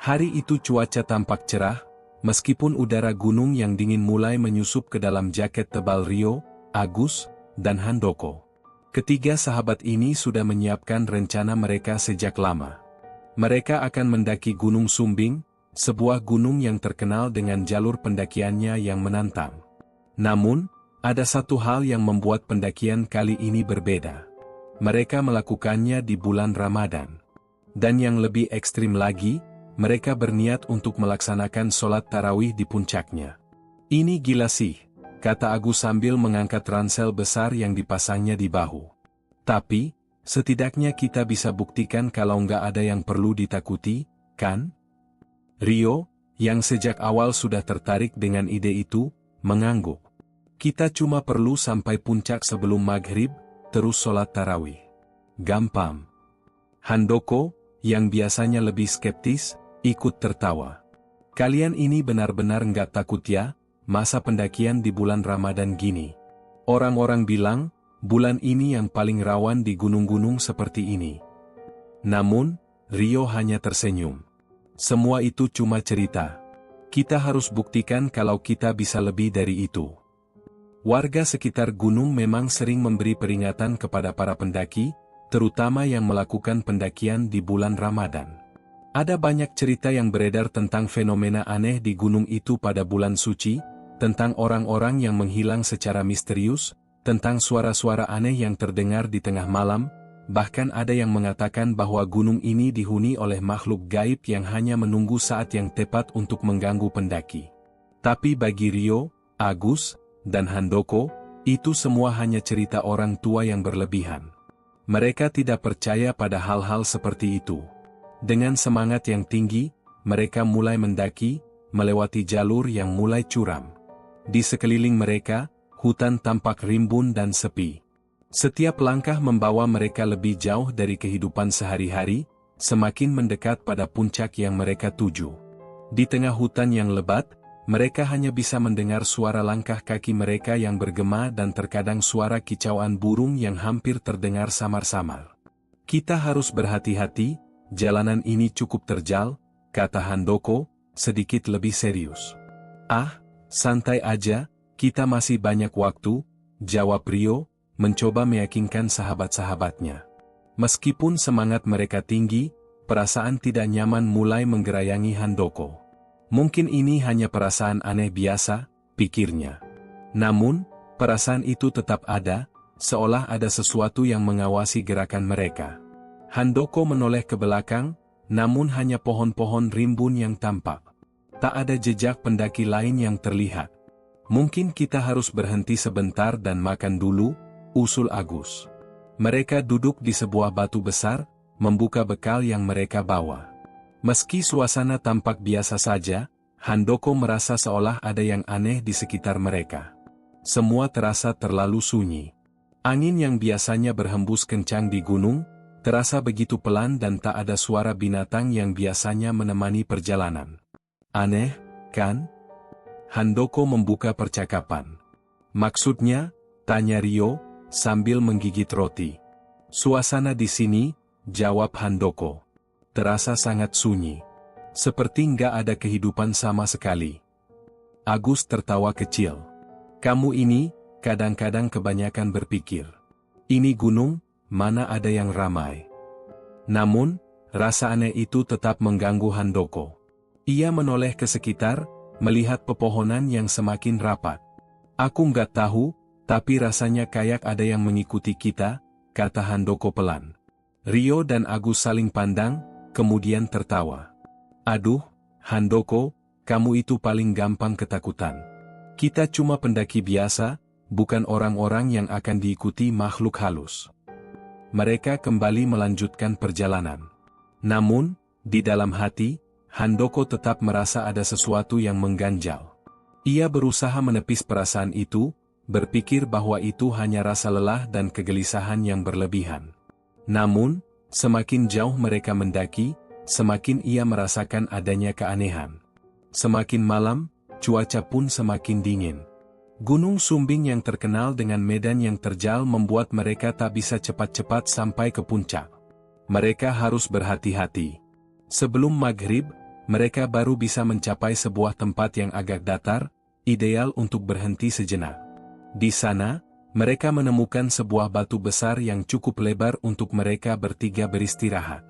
Hari itu cuaca tampak cerah, meskipun udara gunung yang dingin mulai menyusup ke dalam jaket tebal Rio, Agus, dan Handoko. Ketiga sahabat ini sudah menyiapkan rencana mereka sejak lama. Mereka akan mendaki Gunung Sumbing, sebuah gunung yang terkenal dengan jalur pendakiannya yang menantang. Namun, ada satu hal yang membuat pendakian kali ini berbeda. Mereka melakukannya di bulan Ramadan. Dan yang lebih ekstrim lagi, mereka berniat untuk melaksanakan sholat tarawih di puncaknya. Ini gila sih, kata Agus sambil mengangkat ransel besar yang dipasangnya di bahu. Tapi, setidaknya kita bisa buktikan kalau nggak ada yang perlu ditakuti, kan? Rio, yang sejak awal sudah tertarik dengan ide itu, mengangguk. Kita cuma perlu sampai puncak sebelum maghrib, terus sholat tarawih. Gampang. Handoko, yang biasanya lebih skeptis, ikut tertawa. Kalian ini benar-benar nggak takut ya, masa pendakian di bulan Ramadan gini. Orang-orang bilang, bulan ini yang paling rawan di gunung-gunung seperti ini. Namun, Rio hanya tersenyum. Semua itu cuma cerita. Kita harus buktikan kalau kita bisa lebih dari itu. Warga sekitar gunung memang sering memberi peringatan kepada para pendaki, terutama yang melakukan pendakian di bulan Ramadan. Ada banyak cerita yang beredar tentang fenomena aneh di gunung itu pada bulan suci, tentang orang-orang yang menghilang secara misterius, tentang suara-suara aneh yang terdengar di tengah malam, bahkan ada yang mengatakan bahwa gunung ini dihuni oleh makhluk gaib yang hanya menunggu saat yang tepat untuk mengganggu pendaki. Tapi bagi Rio, Agus, dan Handoko, itu semua hanya cerita orang tua yang berlebihan. Mereka tidak percaya pada hal-hal seperti itu. Dengan semangat yang tinggi, mereka mulai mendaki, melewati jalur yang mulai curam. Di sekeliling mereka, hutan tampak rimbun dan sepi. Setiap langkah membawa mereka lebih jauh dari kehidupan sehari-hari, semakin mendekat pada puncak yang mereka tuju. Di tengah hutan yang lebat, mereka hanya bisa mendengar suara langkah kaki mereka yang bergema dan terkadang suara kicauan burung yang hampir terdengar samar-samar. Kita harus berhati-hati, jalanan ini cukup terjal, kata Handoko, sedikit lebih serius. Ah, santai aja, kita masih banyak waktu, jawab Rio, mencoba meyakinkan sahabat-sahabatnya. Meskipun semangat mereka tinggi, perasaan tidak nyaman mulai menggerayangi Handoko. Mungkin ini hanya perasaan aneh biasa, pikirnya. Namun, perasaan itu tetap ada, seolah ada sesuatu yang mengawasi gerakan mereka. Handoko menoleh ke belakang, namun hanya pohon-pohon rimbun yang tampak. Tak ada jejak pendaki lain yang terlihat. Mungkin kita harus berhenti sebentar dan makan dulu, usul Agus. Mereka duduk di sebuah batu besar, membuka bekal yang mereka bawa. Meski suasana tampak biasa saja, Handoko merasa seolah ada yang aneh di sekitar mereka. Semua terasa terlalu sunyi. Angin yang biasanya berhembus kencang di gunung, terasa begitu pelan dan tak ada suara binatang yang biasanya menemani perjalanan. Aneh, kan? Handoko membuka percakapan. Maksudnya, tanya Rio, sambil menggigit roti. Suasana di sini, jawab Handoko, terasa sangat sunyi. Seperti nggak ada kehidupan sama sekali. Agus tertawa kecil. Kamu ini, kadang-kadang kebanyakan berpikir. Ini gunung, mana ada yang ramai. Namun, rasa aneh itu tetap mengganggu Handoko. Ia menoleh ke sekitar, melihat pepohonan yang semakin rapat. Aku nggak tahu, tapi rasanya kayak ada yang mengikuti kita, kata Handoko pelan. Rio dan Agus saling pandang, kemudian tertawa. Aduh, Handoko, kamu itu paling gampang ketakutan. Kita cuma pendaki biasa, bukan orang-orang yang akan diikuti makhluk halus. Mereka kembali melanjutkan perjalanan. Namun, di dalam hati, Handoko tetap merasa ada sesuatu yang mengganjal. Ia berusaha menepis perasaan itu, berpikir bahwa itu hanya rasa lelah dan kegelisahan yang berlebihan. Namun, semakin jauh mereka mendaki, semakin ia merasakan adanya keanehan. Semakin malam, cuaca pun semakin dingin. Gunung Sumbing yang terkenal dengan medan yang terjal membuat mereka tak bisa cepat-cepat sampai ke puncak. Mereka harus berhati-hati. Sebelum maghrib, mereka baru bisa mencapai sebuah tempat yang agak datar, ideal untuk berhenti sejenak. Di sana, mereka menemukan sebuah batu besar yang cukup lebar untuk mereka bertiga beristirahat.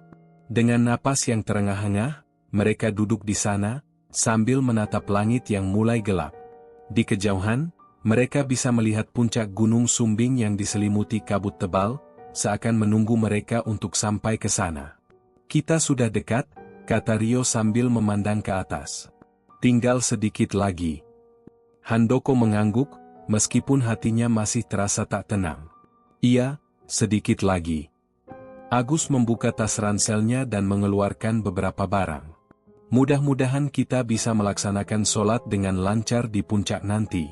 Dengan napas yang terengah-engah, mereka duduk di sana, sambil menatap langit yang mulai gelap. Di kejauhan, mereka bisa melihat puncak Gunung Sumbing yang diselimuti kabut tebal, seakan menunggu mereka untuk sampai ke sana. "Kita sudah dekat," kata Rio sambil memandang ke atas. "Tinggal sedikit lagi." Handoko mengangguk, meskipun hatinya masih terasa tak tenang. "Iya, sedikit lagi." Agus membuka tas ranselnya dan mengeluarkan beberapa barang. "Mudah-mudahan kita bisa melaksanakan sholat dengan lancar di puncak nanti."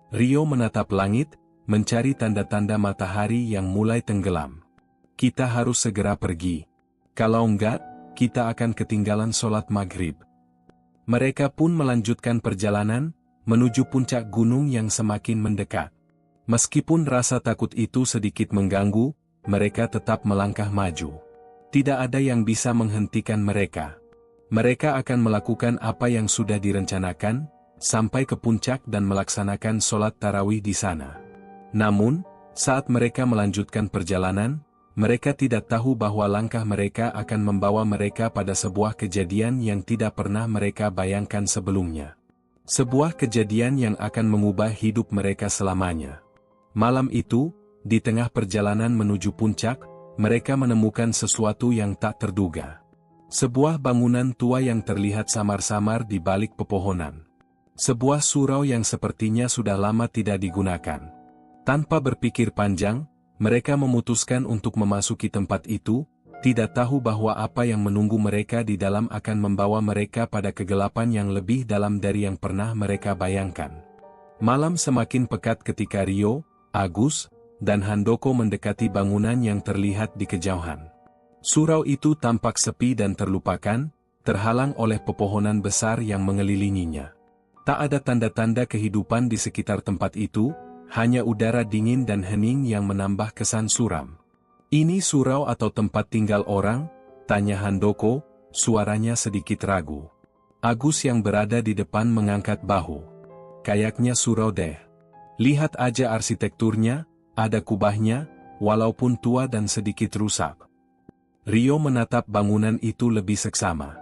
Rio menatap langit, mencari tanda-tanda matahari yang mulai tenggelam. "Kita harus segera pergi. Kalau enggak, kita akan ketinggalan sholat maghrib." Mereka pun melanjutkan perjalanan, menuju puncak gunung yang semakin mendekat. Meskipun rasa takut itu sedikit mengganggu, mereka tetap melangkah maju. Tidak ada yang bisa menghentikan mereka. Mereka akan melakukan apa yang sudah direncanakan, sampai ke puncak dan melaksanakan sholat tarawih di sana. Namun, saat mereka melanjutkan perjalanan, mereka tidak tahu bahwa langkah mereka akan membawa mereka pada sebuah kejadian yang tidak pernah mereka bayangkan sebelumnya. Sebuah kejadian yang akan mengubah hidup mereka selamanya. Malam itu, di tengah perjalanan menuju puncak, mereka menemukan sesuatu yang tak terduga. Sebuah bangunan tua yang terlihat samar-samar di balik pepohonan. Sebuah surau yang sepertinya sudah lama tidak digunakan. Tanpa berpikir panjang, mereka memutuskan untuk memasuki tempat itu, tidak tahu bahwa apa yang menunggu mereka di dalam akan membawa mereka pada kegelapan yang lebih dalam dari yang pernah mereka bayangkan. Malam semakin pekat ketika Rio, Agus, dan Handoko mendekati bangunan yang terlihat di kejauhan. Surau itu tampak sepi dan terlupakan, terhalang oleh pepohonan besar yang mengelilinginya. Tak ada tanda-tanda kehidupan di sekitar tempat itu, hanya udara dingin dan hening yang menambah kesan suram. "Ini surau atau tempat tinggal orang?" tanya Handoko, suaranya sedikit ragu. Agus yang berada di depan mengangkat bahu. "Kayaknya surau deh. Lihat aja arsitekturnya, ada kubahnya, walaupun tua dan sedikit rusak." Rio menatap bangunan itu lebih seksama.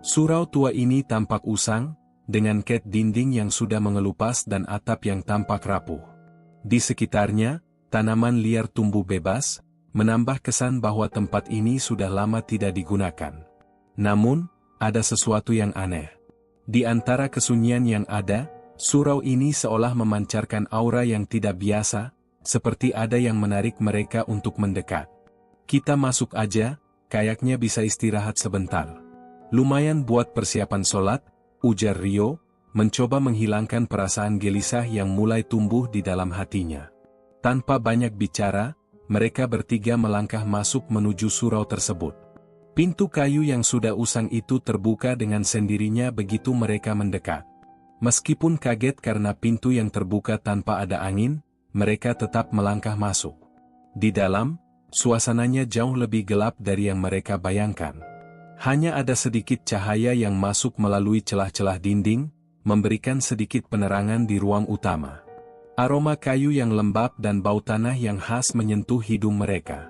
Surau tua ini tampak usang, dengan cat dinding yang sudah mengelupas dan atap yang tampak rapuh. Di sekitarnya, tanaman liar tumbuh bebas, menambah kesan bahwa tempat ini sudah lama tidak digunakan. Namun, ada sesuatu yang aneh. Di antara kesunyian yang ada, surau ini seolah memancarkan aura yang tidak biasa, seperti ada yang menarik mereka untuk mendekat. "Kita masuk aja, kayaknya bisa istirahat sebentar. Lumayan buat persiapan sholat," ujar Rio, mencoba menghilangkan perasaan gelisah yang mulai tumbuh di dalam hatinya. Tanpa banyak bicara, mereka bertiga melangkah masuk menuju surau tersebut. Pintu kayu yang sudah usang itu terbuka dengan sendirinya begitu mereka mendekat. Meskipun kaget karena pintu yang terbuka tanpa ada angin, mereka tetap melangkah masuk. Di dalam, suasananya jauh lebih gelap dari yang mereka bayangkan. Hanya ada sedikit cahaya yang masuk melalui celah-celah dinding, memberikan sedikit penerangan di ruang utama. Aroma kayu yang lembab dan bau tanah yang khas menyentuh hidung mereka.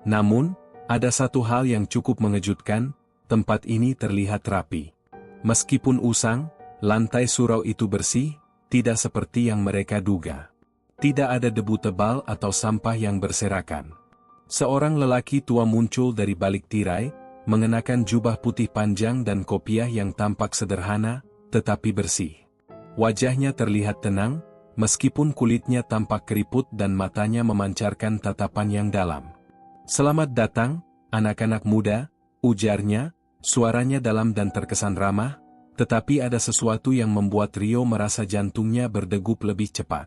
Namun, ada satu hal yang cukup mengejutkan, tempat ini terlihat rapi. Meskipun usang, lantai surau itu bersih, tidak seperti yang mereka duga. Tidak ada debu tebal atau sampah yang berserakan. Seorang lelaki tua muncul dari balik tirai, mengenakan jubah putih panjang dan kopiah yang tampak sederhana, tetapi bersih. Wajahnya terlihat tenang, meskipun kulitnya tampak keriput dan matanya memancarkan tatapan yang dalam. "Selamat datang, anak-anak muda," ujarnya, suaranya dalam dan terkesan ramah, tetapi ada sesuatu yang membuat Rio merasa jantungnya berdegup lebih cepat.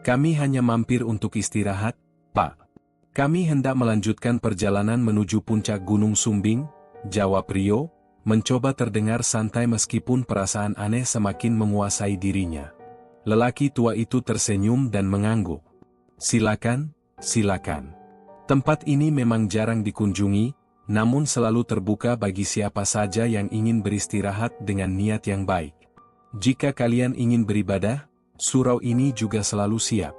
"Kami hanya mampir untuk istirahat, Pak. Kami hendak melanjutkan perjalanan menuju puncak Gunung Sumbing," jawab Rio, mencoba terdengar santai meskipun perasaan aneh semakin menguasai dirinya. Lelaki tua itu tersenyum dan mengangguk. "Silakan, silakan. Tempat ini memang jarang dikunjungi," namun selalu terbuka bagi siapa saja yang ingin beristirahat dengan niat yang baik. Jika kalian ingin beribadah, surau ini juga selalu siap.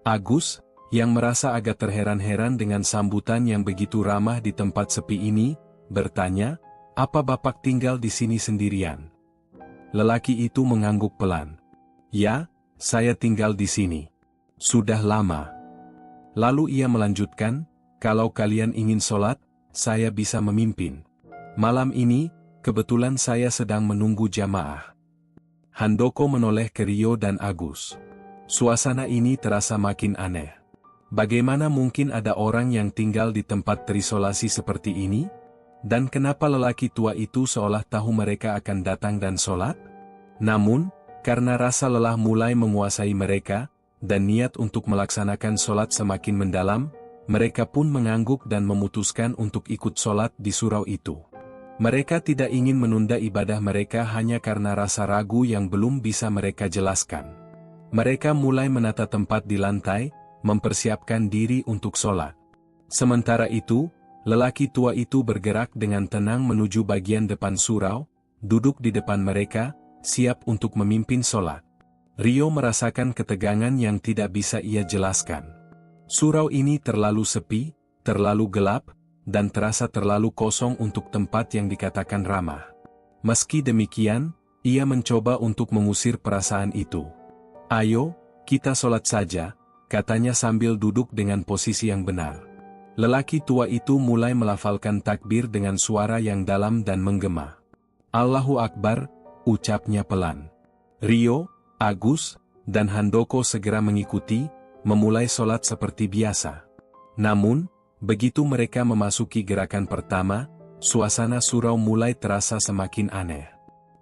Agus, yang merasa agak terheran-heran dengan sambutan yang begitu ramah di tempat sepi ini, bertanya, "Apa Bapak tinggal di sini sendirian?" Lelaki itu mengangguk pelan. "Ya, saya tinggal di sini. Sudah lama." Lalu ia melanjutkan, "Kalau kalian ingin sholat, saya bisa memimpin. Malam ini, kebetulan saya sedang menunggu jamaah." Handoko menoleh ke Rio dan Agus. Suasana ini terasa makin aneh. Bagaimana mungkin ada orang yang tinggal di tempat terisolasi seperti ini? Dan kenapa lelaki tua itu seolah tahu mereka akan datang dan sholat? Namun, karena rasa lelah mulai menguasai mereka, dan niat untuk melaksanakan sholat semakin mendalam, mereka pun mengangguk dan memutuskan untuk ikut sholat di surau itu. Mereka tidak ingin menunda ibadah mereka hanya karena rasa ragu yang belum bisa mereka jelaskan. Mereka mulai menata tempat di lantai, mempersiapkan diri untuk sholat. Sementara itu, lelaki tua itu bergerak dengan tenang menuju bagian depan surau, duduk di depan mereka, siap untuk memimpin sholat. Rio merasakan ketegangan yang tidak bisa ia jelaskan. Surau ini terlalu sepi, terlalu gelap, dan terasa terlalu kosong untuk tempat yang dikatakan ramah. Meski demikian, ia mencoba untuk mengusir perasaan itu. "Ayo, kita sholat saja," katanya sambil duduk dengan posisi yang benar. Lelaki tua itu mulai melafalkan takbir dengan suara yang dalam dan menggema. "Allahu Akbar," ucapnya pelan. Rio, Agus, dan Handoko segera mengikuti, memulai sholat seperti biasa. Namun, begitu mereka memasuki gerakan pertama, suasana surau mulai terasa semakin aneh.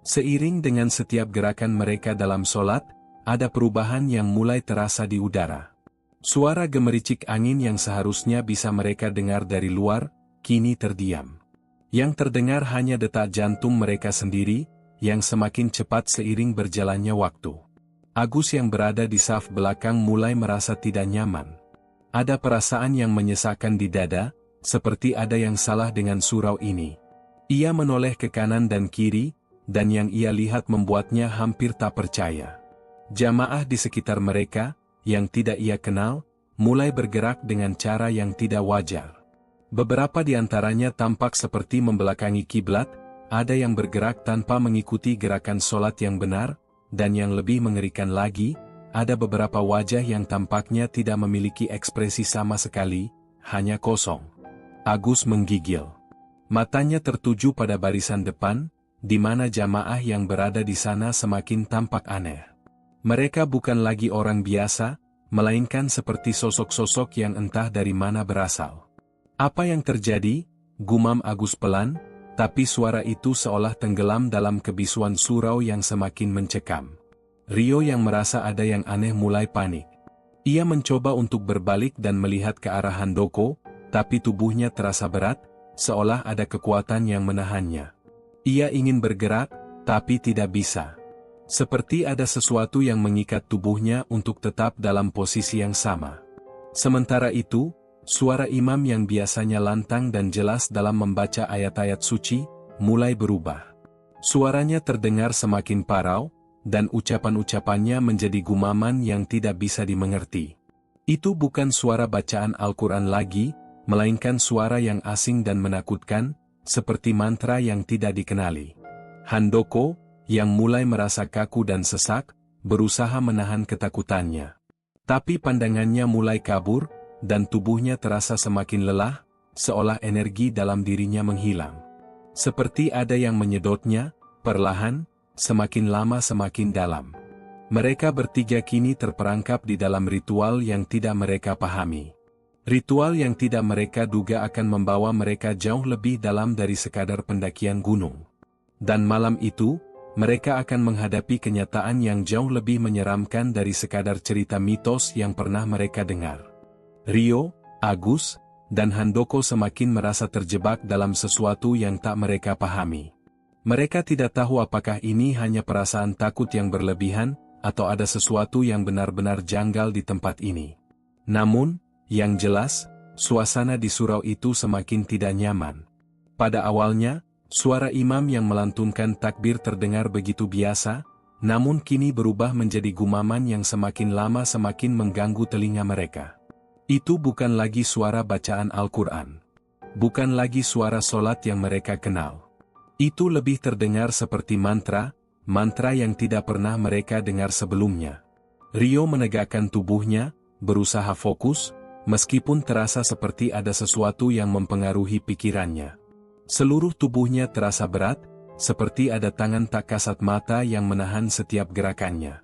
Seiring dengan setiap gerakan mereka dalam sholat, ada perubahan yang mulai terasa di udara. Suara gemericik angin yang seharusnya bisa mereka dengar dari luar, kini terdiam. Yang terdengar hanya detak jantung mereka sendiri, yang semakin cepat seiring berjalannya waktu. Agus yang berada di saf belakang mulai merasa tidak nyaman. Ada perasaan yang menyesakkan di dada, seperti ada yang salah dengan surau ini. Ia menoleh ke kanan dan kiri, dan yang ia lihat membuatnya hampir tak percaya. Jamaah di sekitar mereka, yang tidak ia kenal, mulai bergerak dengan cara yang tidak wajar. Beberapa di antaranya tampak seperti membelakangi kiblat, ada yang bergerak tanpa mengikuti gerakan sholat yang benar, dan yang lebih mengerikan lagi, ada beberapa wajah yang tampaknya tidak memiliki ekspresi sama sekali, hanya kosong. Agus menggigil. Matanya tertuju pada barisan depan, di mana jamaah yang berada di sana semakin tampak aneh. Mereka bukan lagi orang biasa, melainkan seperti sosok-sosok yang entah dari mana berasal. "Apa yang terjadi?" gumam Agus pelan, tapi suara itu seolah tenggelam dalam kebisuan surau yang semakin mencekam. Rio yang merasa ada yang aneh mulai panik. Ia mencoba untuk berbalik dan melihat ke arah Handoko, tapi tubuhnya terasa berat, seolah ada kekuatan yang menahannya. Ia ingin bergerak, tapi tidak bisa. Seperti ada sesuatu yang mengikat tubuhnya untuk tetap dalam posisi yang sama. Sementara itu, suara imam yang biasanya lantang dan jelas dalam membaca ayat-ayat suci, mulai berubah. Suaranya terdengar semakin parau, dan ucapan-ucapannya menjadi gumaman yang tidak bisa dimengerti. Itu bukan suara bacaan Al-Quran lagi, melainkan suara yang asing dan menakutkan, seperti mantra yang tidak dikenali. Handoko, yang mulai merasa kaku dan sesak, berusaha menahan ketakutannya. Tapi pandangannya mulai kabur, dan tubuhnya terasa semakin lelah, seolah energi dalam dirinya menghilang. Seperti ada yang menyedotnya, perlahan, semakin lama semakin dalam. Mereka bertiga kini terperangkap di dalam ritual yang tidak mereka pahami. Ritual yang tidak mereka duga akan membawa mereka jauh lebih dalam dari sekadar pendakian gunung. Dan malam itu, mereka akan menghadapi kenyataan yang jauh lebih menyeramkan dari sekadar cerita mitos yang pernah mereka dengar. Rio, Agus, dan Handoko semakin merasa terjebak dalam sesuatu yang tak mereka pahami. Mereka tidak tahu apakah ini hanya perasaan takut yang berlebihan, atau ada sesuatu yang benar-benar janggal di tempat ini. Namun, yang jelas, suasana di surau itu semakin tidak nyaman. Pada awalnya, suara imam yang melantunkan takbir terdengar begitu biasa, namun kini berubah menjadi gumaman yang semakin lama semakin mengganggu telinga mereka. Itu bukan lagi suara bacaan Al-Quran. Bukan lagi suara solat yang mereka kenal. Itu lebih terdengar seperti mantra yang tidak pernah mereka dengar sebelumnya. Rio menegakkan tubuhnya, berusaha fokus, meskipun terasa seperti ada sesuatu yang mempengaruhi pikirannya. Seluruh tubuhnya terasa berat, seperti ada tangan tak kasat mata yang menahan setiap gerakannya.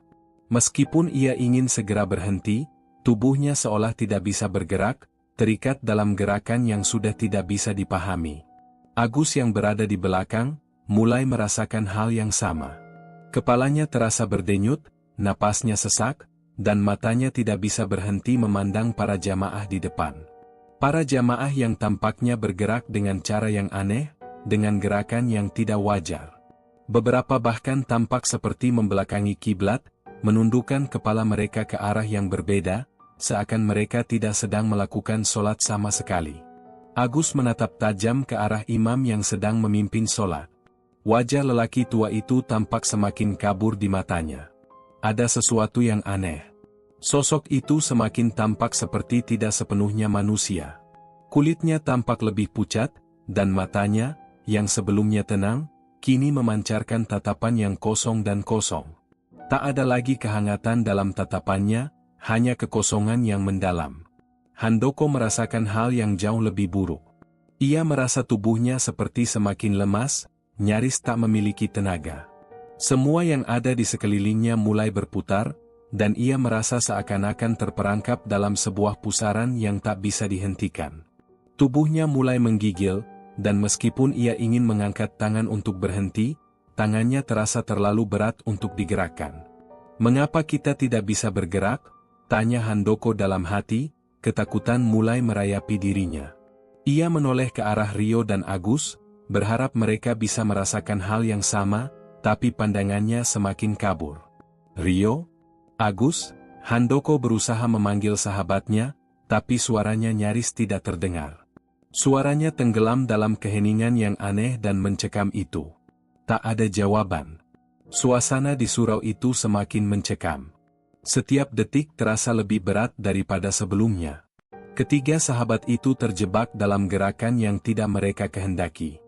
Meskipun ia ingin segera berhenti, tubuhnya seolah tidak bisa bergerak, terikat dalam gerakan yang sudah tidak bisa dipahami. Agus yang berada di belakang, mulai merasakan hal yang sama. Kepalanya terasa berdenyut, napasnya sesak, dan matanya tidak bisa berhenti memandang para jamaah di depan. Para jamaah yang tampaknya bergerak dengan cara yang aneh, dengan gerakan yang tidak wajar. Beberapa bahkan tampak seperti membelakangi kiblat, menundukkan kepala mereka ke arah yang berbeda, seakan mereka tidak sedang melakukan solat sama sekali. Agus menatap tajam ke arah imam yang sedang memimpin solat. Wajah lelaki tua itu tampak semakin kabur di matanya. Ada sesuatu yang aneh. Sosok itu semakin tampak seperti tidak sepenuhnya manusia. Kulitnya tampak lebih pucat, dan matanya, yang sebelumnya tenang, kini memancarkan tatapan yang kosong dan kosong. Tak ada lagi kehangatan dalam tatapannya, hanya kekosongan yang mendalam. Handoko merasakan hal yang jauh lebih buruk. Ia merasa tubuhnya seperti semakin lemas, nyaris tak memiliki tenaga. Semua yang ada di sekelilingnya mulai berputar, dan ia merasa seakan-akan terperangkap dalam sebuah pusaran yang tak bisa dihentikan. Tubuhnya mulai menggigil, dan meskipun ia ingin mengangkat tangan untuk berhenti, tangannya terasa terlalu berat untuk digerakkan. "Mengapa kita tidak bisa bergerak?" tanya Handoko dalam hati, ketakutan mulai merayapi dirinya. Ia menoleh ke arah Rio dan Agus, berharap mereka bisa merasakan hal yang sama, tapi pandangannya semakin kabur. "Rio? Agus?" Handoko berusaha memanggil sahabatnya, tapi suaranya nyaris tidak terdengar. Suaranya tenggelam dalam keheningan yang aneh dan mencekam itu. Tak ada jawaban. Suasana di surau itu semakin mencekam. Setiap detik terasa lebih berat daripada sebelumnya. Ketiga sahabat itu terjebak dalam gerakan yang tidak mereka kehendaki.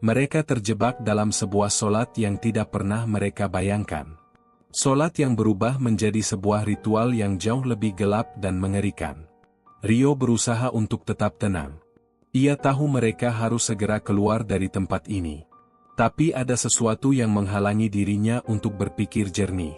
Mereka terjebak dalam sebuah solat yang tidak pernah mereka bayangkan. Solat yang berubah menjadi sebuah ritual yang jauh lebih gelap dan mengerikan. Rio berusaha untuk tetap tenang. Ia tahu mereka harus segera keluar dari tempat ini. Tapi ada sesuatu yang menghalangi dirinya untuk berpikir jernih.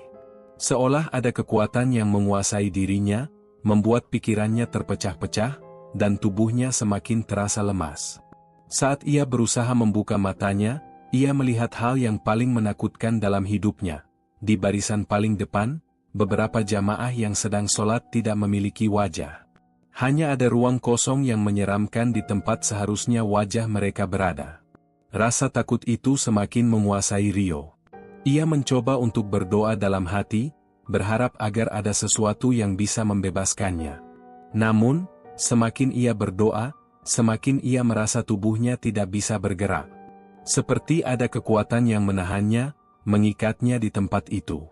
Seolah ada kekuatan yang menguasai dirinya, membuat pikirannya terpecah-pecah, dan tubuhnya semakin terasa lemas. Saat ia berusaha membuka matanya, ia melihat hal yang paling menakutkan dalam hidupnya. Di barisan paling depan, beberapa jamaah yang sedang sholat tidak memiliki wajah. Hanya ada ruang kosong yang menyeramkan di tempat seharusnya wajah mereka berada. Rasa takut itu semakin menguasai Rio. Ia mencoba untuk berdoa dalam hati, berharap agar ada sesuatu yang bisa membebaskannya. Namun, semakin ia berdoa, semakin ia merasa tubuhnya tidak bisa bergerak. Seperti ada kekuatan yang menahannya, mengikatnya di tempat itu.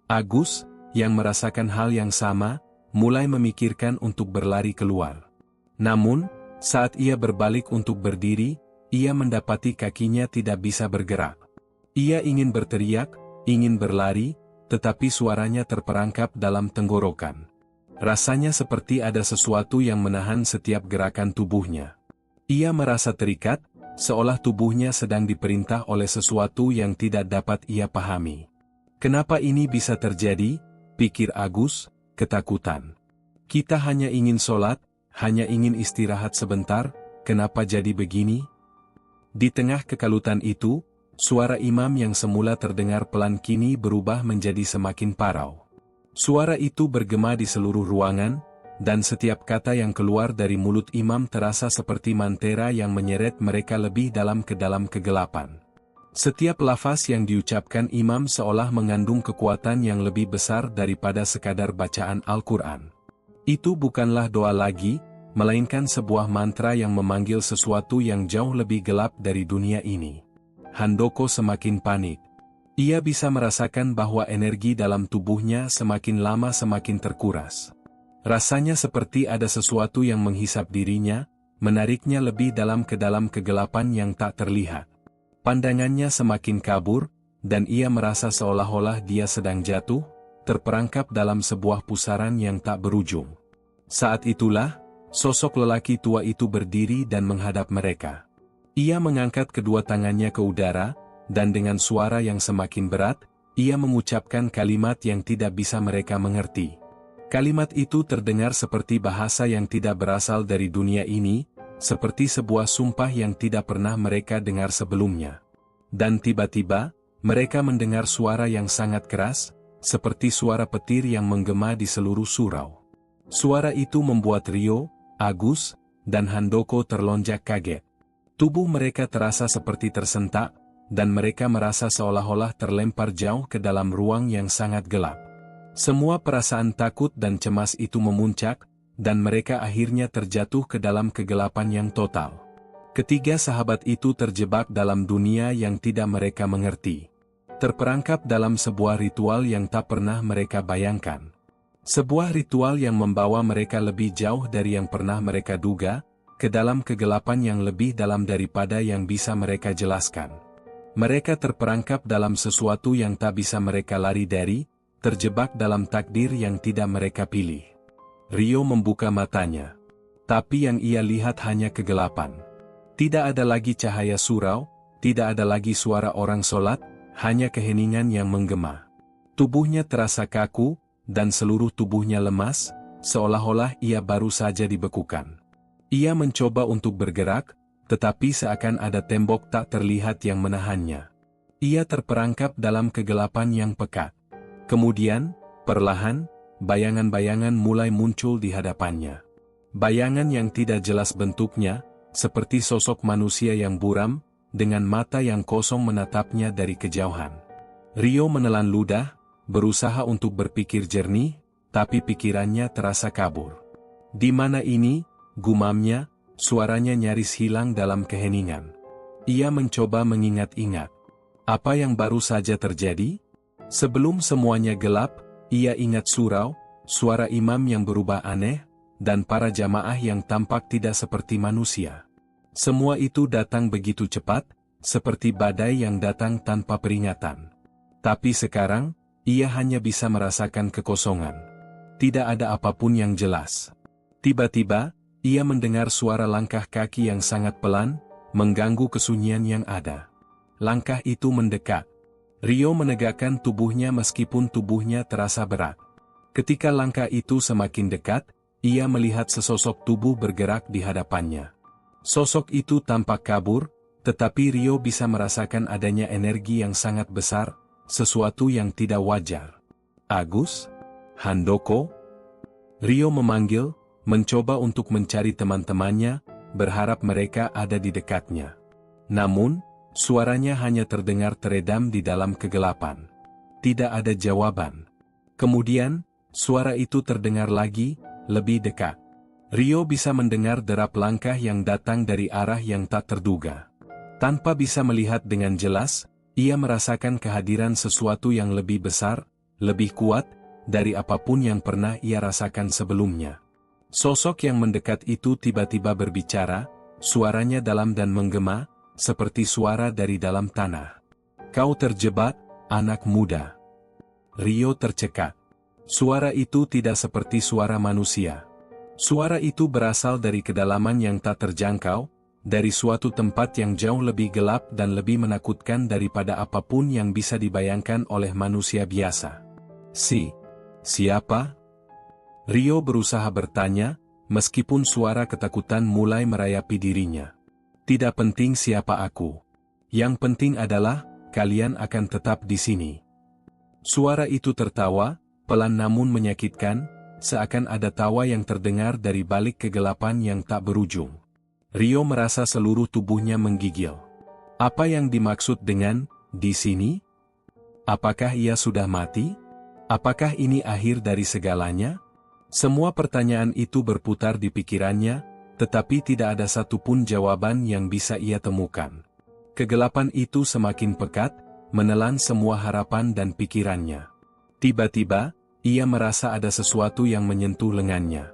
Agus, yang merasakan hal yang sama, mulai memikirkan untuk berlari keluar. Namun, saat ia berbalik untuk berdiri, ia mendapati kakinya tidak bisa bergerak. Ia ingin berteriak, ingin berlari, tetapi suaranya terperangkap dalam tenggorokan. Rasanya seperti ada sesuatu yang menahan setiap gerakan tubuhnya. Ia merasa terikat, seolah tubuhnya sedang diperintah oleh sesuatu yang tidak dapat ia pahami. Kenapa ini bisa terjadi? Pikir Agus, ketakutan. Kita hanya ingin sholat, hanya ingin istirahat sebentar, kenapa jadi begini? Di tengah kekalutan itu, suara imam yang semula terdengar pelan kini berubah menjadi semakin parau. Suara itu bergema di seluruh ruangan, dan setiap kata yang keluar dari mulut imam terasa seperti mantera yang menyeret mereka lebih dalam ke dalam kegelapan. Setiap lafaz yang diucapkan imam seolah mengandung kekuatan yang lebih besar daripada sekadar bacaan Al-Quran. Itu bukanlah doa lagi, melainkan sebuah mantra yang memanggil sesuatu yang jauh lebih gelap dari dunia ini. Handoko semakin panik. Ia bisa merasakan bahwa energi dalam tubuhnya semakin lama semakin terkuras. Rasanya seperti ada sesuatu yang menghisap dirinya, menariknya lebih dalam ke dalam kegelapan yang tak terlihat. Pandangannya semakin kabur, dan ia merasa seolah-olah dia sedang jatuh, terperangkap dalam sebuah pusaran yang tak berujung. Saat itulah, sosok lelaki tua itu berdiri dan menghadap mereka. Ia mengangkat kedua tangannya ke udara, dan dengan suara yang semakin berat, ia mengucapkan kalimat yang tidak bisa mereka mengerti. Kalimat itu terdengar seperti bahasa yang tidak berasal dari dunia ini, seperti sebuah sumpah yang tidak pernah mereka dengar sebelumnya. Dan tiba-tiba, mereka mendengar suara yang sangat keras, seperti suara petir yang menggema di seluruh surau. Suara itu membuat Ryo, Agus, dan Handoko terlonjak kaget. Tubuh mereka terasa seperti tersentak, dan mereka merasa seolah-olah terlempar jauh ke dalam ruang yang sangat gelap. Semua perasaan takut dan cemas itu memuncak, dan mereka akhirnya terjatuh ke dalam kegelapan yang total. Ketiga sahabat itu terjebak dalam dunia yang tidak mereka mengerti. Terperangkap dalam sebuah ritual yang tak pernah mereka bayangkan. Sebuah ritual yang membawa mereka lebih jauh dari yang pernah mereka duga, ke dalam kegelapan yang lebih dalam daripada yang bisa mereka jelaskan. Mereka terperangkap dalam sesuatu yang tak bisa mereka lari dari, terjebak dalam takdir yang tidak mereka pilih. Ryo membuka matanya. Tapi yang ia lihat hanya kegelapan. Tidak ada lagi cahaya surau, tidak ada lagi suara orang sholat, hanya keheningan yang menggema. Tubuhnya terasa kaku, dan seluruh tubuhnya lemas, seolah-olah ia baru saja dibekukan. Ia mencoba untuk bergerak, tetapi seakan ada tembok tak terlihat yang menahannya. Ia terperangkap dalam kegelapan yang pekat. Kemudian, perlahan, bayangan-bayangan mulai muncul di hadapannya. Bayangan yang tidak jelas bentuknya, seperti sosok manusia yang buram, dengan mata yang kosong menatapnya dari kejauhan. Ryo menelan ludah, berusaha untuk berpikir jernih, tapi pikirannya terasa kabur. Di mana ini, gumamnya, suaranya nyaris hilang dalam keheningan. Ia mencoba mengingat-ingat. Apa yang baru saja terjadi? Sebelum semuanya gelap, ia ingat surau, suara imam yang berubah aneh, dan para jamaah yang tampak tidak seperti manusia. Semua itu datang begitu cepat, seperti badai yang datang tanpa peringatan. Tapi sekarang, ia hanya bisa merasakan kekosongan. Tidak ada apapun yang jelas. Tiba-tiba, ia mendengar suara langkah kaki yang sangat pelan, mengganggu kesunyian yang ada. Langkah itu mendekat. Ryo menegakkan tubuhnya meskipun tubuhnya terasa berat. Ketika langkah itu semakin dekat, ia melihat sesosok tubuh bergerak di hadapannya. Sosok itu tampak kabur, tetapi Ryo bisa merasakan adanya energi yang sangat besar, sesuatu yang tidak wajar. Agus? Handoko? Ryo memanggil, mencoba untuk mencari teman-temannya, berharap mereka ada di dekatnya. Namun, suaranya hanya terdengar teredam di dalam kegelapan. Tidak ada jawaban. Kemudian, suara itu terdengar lagi, lebih dekat. Ryo bisa mendengar derap langkah yang datang dari arah yang tak terduga. Tanpa bisa melihat dengan jelas, ia merasakan kehadiran sesuatu yang lebih besar, lebih kuat, dari apapun yang pernah ia rasakan sebelumnya. Sosok yang mendekat itu tiba-tiba berbicara, suaranya dalam dan menggema, seperti suara dari dalam tanah. Kau terjebak, anak muda. Ryo tercekat. Suara itu tidak seperti suara manusia. Suara itu berasal dari kedalaman yang tak terjangkau, dari suatu tempat yang jauh lebih gelap dan lebih menakutkan daripada apapun yang bisa dibayangkan oleh manusia biasa. Siapa? Ryo berusaha bertanya, meskipun suara ketakutan mulai merayapi dirinya. Tidak penting siapa aku. Yang penting adalah, kalian akan tetap di sini. Suara itu tertawa, pelan namun menyakitkan, seakan ada tawa yang terdengar dari balik kegelapan yang tak berujung. Ryo merasa seluruh tubuhnya menggigil. Apa yang dimaksud dengan, di sini? Apakah ia sudah mati? Apakah ini akhir dari segalanya? Semua pertanyaan itu berputar di pikirannya, tetapi tidak ada satupun jawaban yang bisa ia temukan. Kegelapan itu semakin pekat, menelan semua harapan dan pikirannya. Tiba-tiba, ia merasa ada sesuatu yang menyentuh lengannya.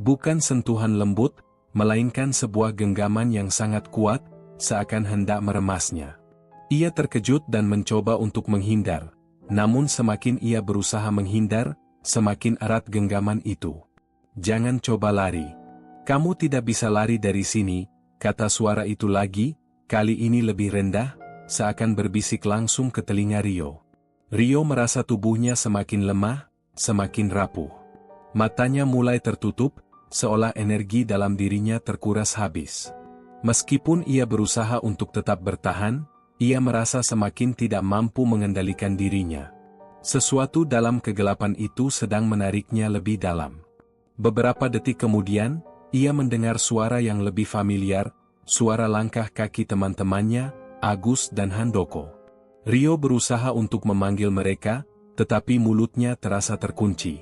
Bukan sentuhan lembut, melainkan sebuah genggaman yang sangat kuat, seakan hendak meremasnya. Ia terkejut dan mencoba untuk menghindar, namun semakin ia berusaha menghindar, semakin erat genggaman itu. "Jangan coba lari. Kamu tidak bisa lari dari sini," kata suara itu lagi, kali ini lebih rendah, seakan berbisik langsung ke telinga Rio. Rio merasa tubuhnya semakin lemah, semakin rapuh. Matanya mulai tertutup, seolah energi dalam dirinya terkuras habis. Meskipun ia berusaha untuk tetap bertahan, ia merasa semakin tidak mampu mengendalikan dirinya. Sesuatu dalam kegelapan itu sedang menariknya lebih dalam. Beberapa detik kemudian, ia mendengar suara yang lebih familiar, suara langkah kaki teman-temannya, Agus dan Handoko. Rio berusaha untuk memanggil mereka, tetapi mulutnya terasa terkunci.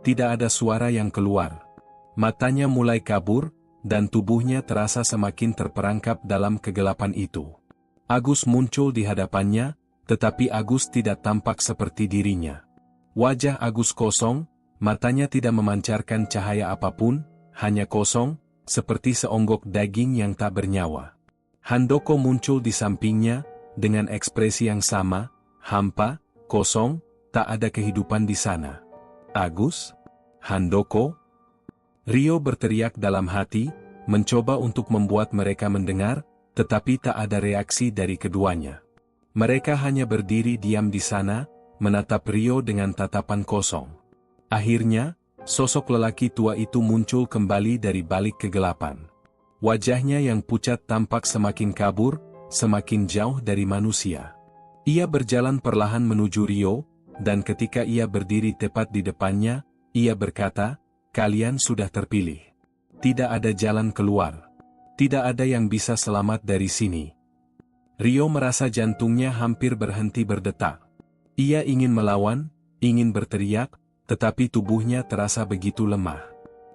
Tidak ada suara yang keluar. Matanya mulai kabur, dan tubuhnya terasa semakin terperangkap dalam kegelapan itu. Agus muncul di hadapannya, tetapi Agus tidak tampak seperti dirinya. Wajah Agus kosong, matanya tidak memancarkan cahaya apapun, hanya kosong, seperti seonggok daging yang tak bernyawa. Handoko muncul di sampingnya, dengan ekspresi yang sama, hampa, kosong, tak ada kehidupan di sana. "Agus? Handoko?" Rio berteriak dalam hati, mencoba untuk membuat mereka mendengar, tetapi tak ada reaksi dari keduanya. Mereka hanya berdiri diam di sana, menatap Rio dengan tatapan kosong. Akhirnya, sosok lelaki tua itu muncul kembali dari balik kegelapan. Wajahnya yang pucat tampak semakin kabur, semakin jauh dari manusia. Ia berjalan perlahan menuju Rio, dan ketika ia berdiri tepat di depannya, ia berkata, "Kalian sudah terpilih. Tidak ada jalan keluar. Tidak ada yang bisa selamat dari sini." Rio merasa jantungnya hampir berhenti berdetak. Ia ingin melawan, ingin berteriak, tetapi tubuhnya terasa begitu lemah.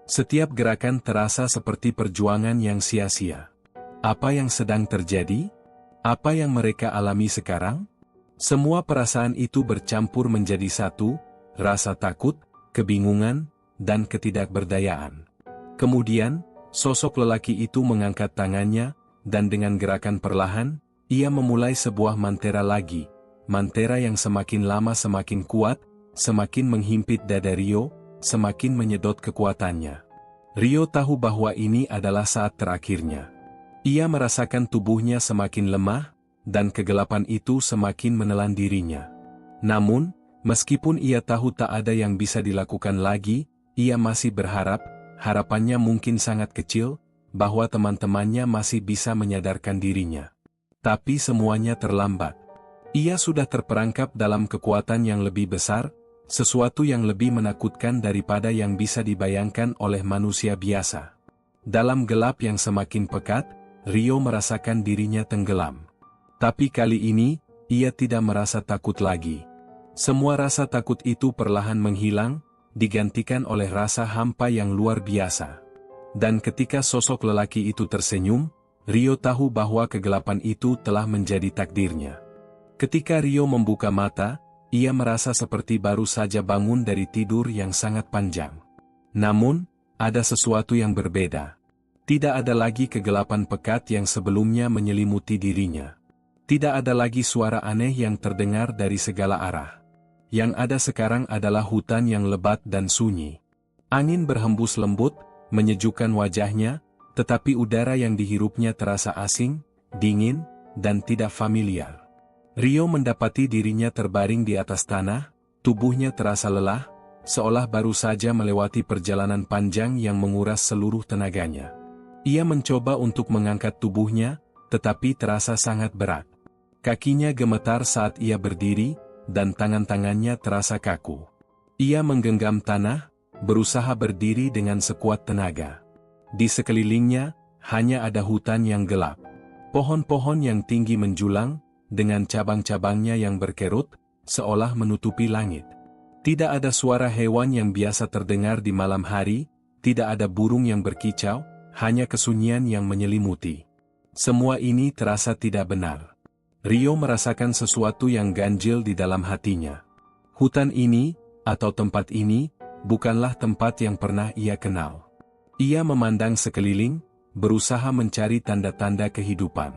Setiap gerakan terasa seperti perjuangan yang sia-sia. Apa yang sedang terjadi? Apa yang mereka alami sekarang? Semua perasaan itu bercampur menjadi satu, rasa takut, kebingungan, dan ketidakberdayaan. Kemudian, sosok lelaki itu mengangkat tangannya, dan dengan gerakan perlahan, ia memulai sebuah mantera lagi, mantera yang semakin lama semakin kuat, semakin menghimpit dada Rio, semakin menyedot kekuatannya. Rio tahu bahwa ini adalah saat terakhirnya. Ia merasakan tubuhnya semakin lemah, dan kegelapan itu semakin menelan dirinya. Namun, meskipun ia tahu tak ada yang bisa dilakukan lagi, ia masih berharap, harapannya mungkin sangat kecil, bahwa teman-temannya masih bisa menyadarkan dirinya. Tapi semuanya terlambat. Ia sudah terperangkap dalam kekuatan yang lebih besar, sesuatu yang lebih menakutkan daripada yang bisa dibayangkan oleh manusia biasa. Dalam gelap yang semakin pekat, Rio merasakan dirinya tenggelam. Tapi kali ini, ia tidak merasa takut lagi. Semua rasa takut itu perlahan menghilang, digantikan oleh rasa hampa yang luar biasa. Dan ketika sosok lelaki itu tersenyum, Rio tahu bahwa kegelapan itu telah menjadi takdirnya. Ketika Rio membuka mata, ia merasa seperti baru saja bangun dari tidur yang sangat panjang. Namun, ada sesuatu yang berbeda. Tidak ada lagi kegelapan pekat yang sebelumnya menyelimuti dirinya. Tidak ada lagi suara aneh yang terdengar dari segala arah. Yang ada sekarang adalah hutan yang lebat dan sunyi. Angin berhembus lembut, menyejukkan wajahnya, tetapi udara yang dihirupnya terasa asing, dingin, dan tidak familiar. Rio mendapati dirinya terbaring di atas tanah, tubuhnya terasa lelah, seolah baru saja melewati perjalanan panjang yang menguras seluruh tenaganya. Ia mencoba untuk mengangkat tubuhnya, tetapi terasa sangat berat. Kakinya gemetar saat ia berdiri, dan tangan-tangannya terasa kaku. Ia menggenggam tanah, berusaha berdiri dengan sekuat tenaga. Di sekelilingnya, hanya ada hutan yang gelap. Pohon-pohon yang tinggi menjulang, dengan cabang-cabangnya yang berkerut, seolah menutupi langit. Tidak ada suara hewan yang biasa terdengar di malam hari, tidak ada burung yang berkicau, hanya kesunyian yang menyelimuti. Semua ini terasa tidak benar. Rio merasakan sesuatu yang ganjil di dalam hatinya. Hutan ini, atau tempat ini, bukanlah tempat yang pernah ia kenal. Ia memandang sekeliling, berusaha mencari tanda-tanda kehidupan.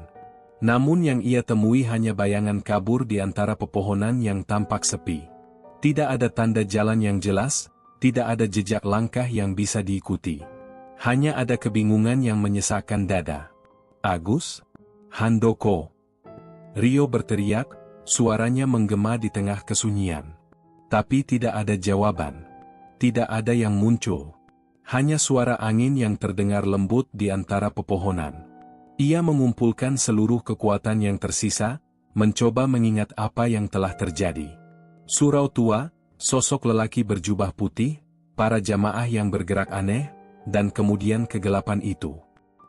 Namun yang ia temui hanya bayangan kabur di antara pepohonan yang tampak sepi. Tidak ada tanda jalan yang jelas, tidak ada jejak langkah yang bisa diikuti. Hanya ada kebingungan yang menyesakkan dada. Agus? Handoko? Rio berteriak, suaranya menggema di tengah kesunyian. Tapi tidak ada jawaban. Tidak ada yang muncul. Hanya suara angin yang terdengar lembut di antara pepohonan. Ia mengumpulkan seluruh kekuatan yang tersisa, mencoba mengingat apa yang telah terjadi. Surau tua, sosok lelaki berjubah putih, para jamaah yang bergerak aneh, dan kemudian kegelapan itu.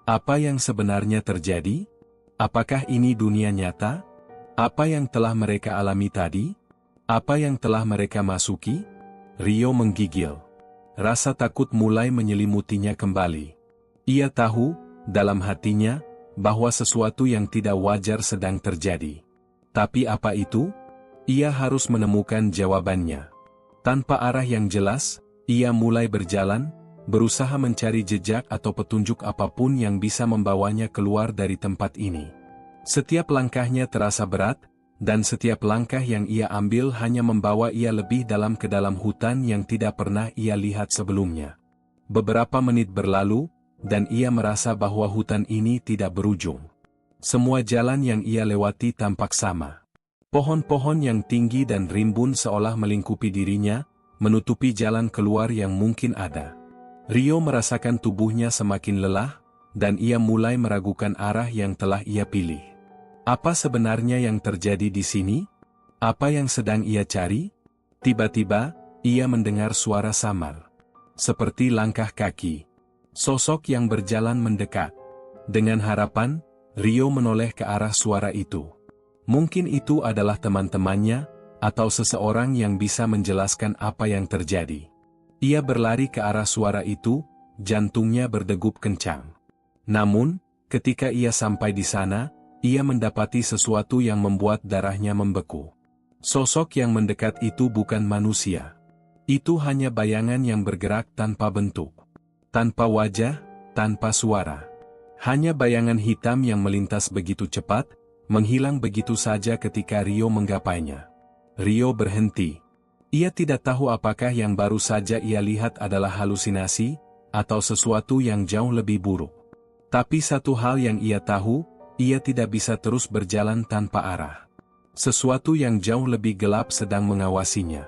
Apa yang sebenarnya terjadi? Apakah ini dunia nyata? Apa yang telah mereka alami tadi? Apa yang telah mereka masuki? Rio menggigil. Rasa takut mulai menyelimutinya kembali. Ia tahu, dalam hatinya, bahwa sesuatu yang tidak wajar sedang terjadi. Tapi apa itu? Ia harus menemukan jawabannya. Tanpa arah yang jelas, ia mulai berjalan, berusaha mencari jejak atau petunjuk apapun yang bisa membawanya keluar dari tempat ini. Setiap langkahnya terasa berat, dan setiap langkah yang ia ambil hanya membawa ia lebih dalam ke dalam hutan yang tidak pernah ia lihat sebelumnya. Beberapa menit berlalu, dan ia merasa bahwa hutan ini tidak berujung. Semua jalan yang ia lewati tampak sama. Pohon-pohon yang tinggi dan rimbun seolah melingkupi dirinya, menutupi jalan keluar yang mungkin ada. Rio merasakan tubuhnya semakin lelah, dan ia mulai meragukan arah yang telah ia pilih. Apa sebenarnya yang terjadi di sini? Apa yang sedang ia cari? Tiba-tiba, ia mendengar suara samar. Seperti langkah kaki. Sosok yang berjalan mendekat. Dengan harapan, Rio menoleh ke arah suara itu. Mungkin itu adalah teman-temannya, atau seseorang yang bisa menjelaskan apa yang terjadi. Ia berlari ke arah suara itu, jantungnya berdegup kencang. Namun, ketika ia sampai di sana, ia mendapati sesuatu yang membuat darahnya membeku. Sosok yang mendekat itu bukan manusia. Itu hanya bayangan yang bergerak tanpa bentuk. Tanpa wajah, tanpa suara. Hanya bayangan hitam yang melintas begitu cepat, menghilang begitu saja ketika Rio menggapainya. Rio berhenti. Ia tidak tahu apakah yang baru saja ia lihat adalah halusinasi, atau sesuatu yang jauh lebih buruk. Tapi satu hal yang ia tahu, ia tidak bisa terus berjalan tanpa arah. Sesuatu yang jauh lebih gelap sedang mengawasinya.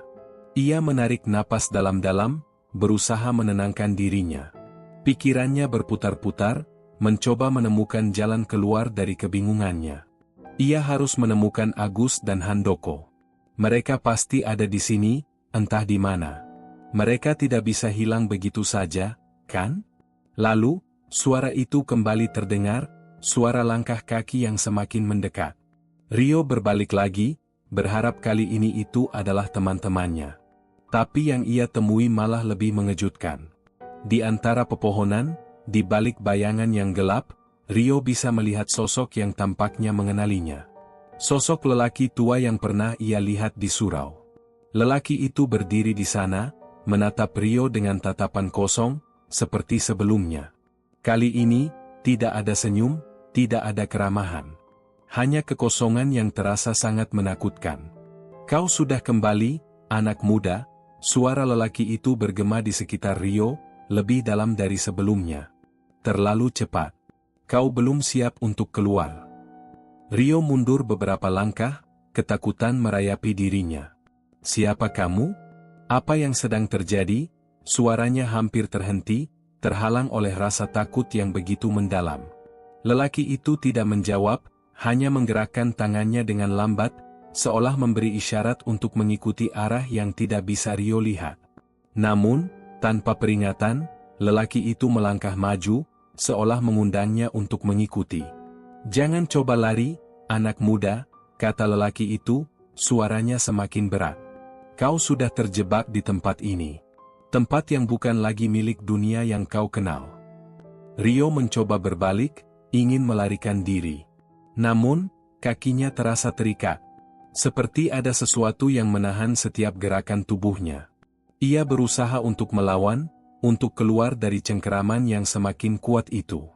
Ia menarik napas dalam-dalam, berusaha menenangkan dirinya. Pikirannya berputar-putar, mencoba menemukan jalan keluar dari kebingungannya. Ia harus menemukan Agus dan Handoko. Mereka pasti ada di sini, entah di mana. Mereka tidak bisa hilang begitu saja, kan? Lalu, suara itu kembali terdengar, suara langkah kaki yang semakin mendekat. Rio berbalik lagi, berharap kali ini itu adalah teman-temannya. Tapi yang ia temui malah lebih mengejutkan. Di antara pepohonan, di balik bayangan yang gelap, Rio bisa melihat sosok yang tampaknya mengenalinya. Sosok lelaki tua yang pernah ia lihat di surau. Lelaki itu berdiri di sana, menatap Rio dengan tatapan kosong, seperti sebelumnya. Kali ini, tidak ada senyum, tidak ada keramahan. Hanya kekosongan yang terasa sangat menakutkan. "Kau sudah kembali, anak muda," suara lelaki itu bergema di sekitar Rio, lebih dalam dari sebelumnya. "Terlalu cepat. Kau belum siap untuk keluar." Rio mundur beberapa langkah, ketakutan merayapi dirinya. "Siapa kamu? Apa yang sedang terjadi?" Suaranya hampir terhenti, terhalang oleh rasa takut yang begitu mendalam. Lelaki itu tidak menjawab, hanya menggerakkan tangannya dengan lambat, seolah memberi isyarat untuk mengikuti arah yang tidak bisa Rio lihat. Namun, tanpa peringatan, lelaki itu melangkah maju, seolah mengundangnya untuk mengikuti. "Jangan coba lari, anak muda," kata lelaki itu, suaranya semakin berat. Kau sudah terjebak di tempat ini. Tempat yang bukan lagi milik dunia yang kau kenal. Rio mencoba berbalik, ingin melarikan diri. Namun, kakinya terasa terikat. Seperti ada sesuatu yang menahan setiap gerakan tubuhnya. Ia berusaha untuk melawan, untuk keluar dari cengkeraman yang semakin kuat itu.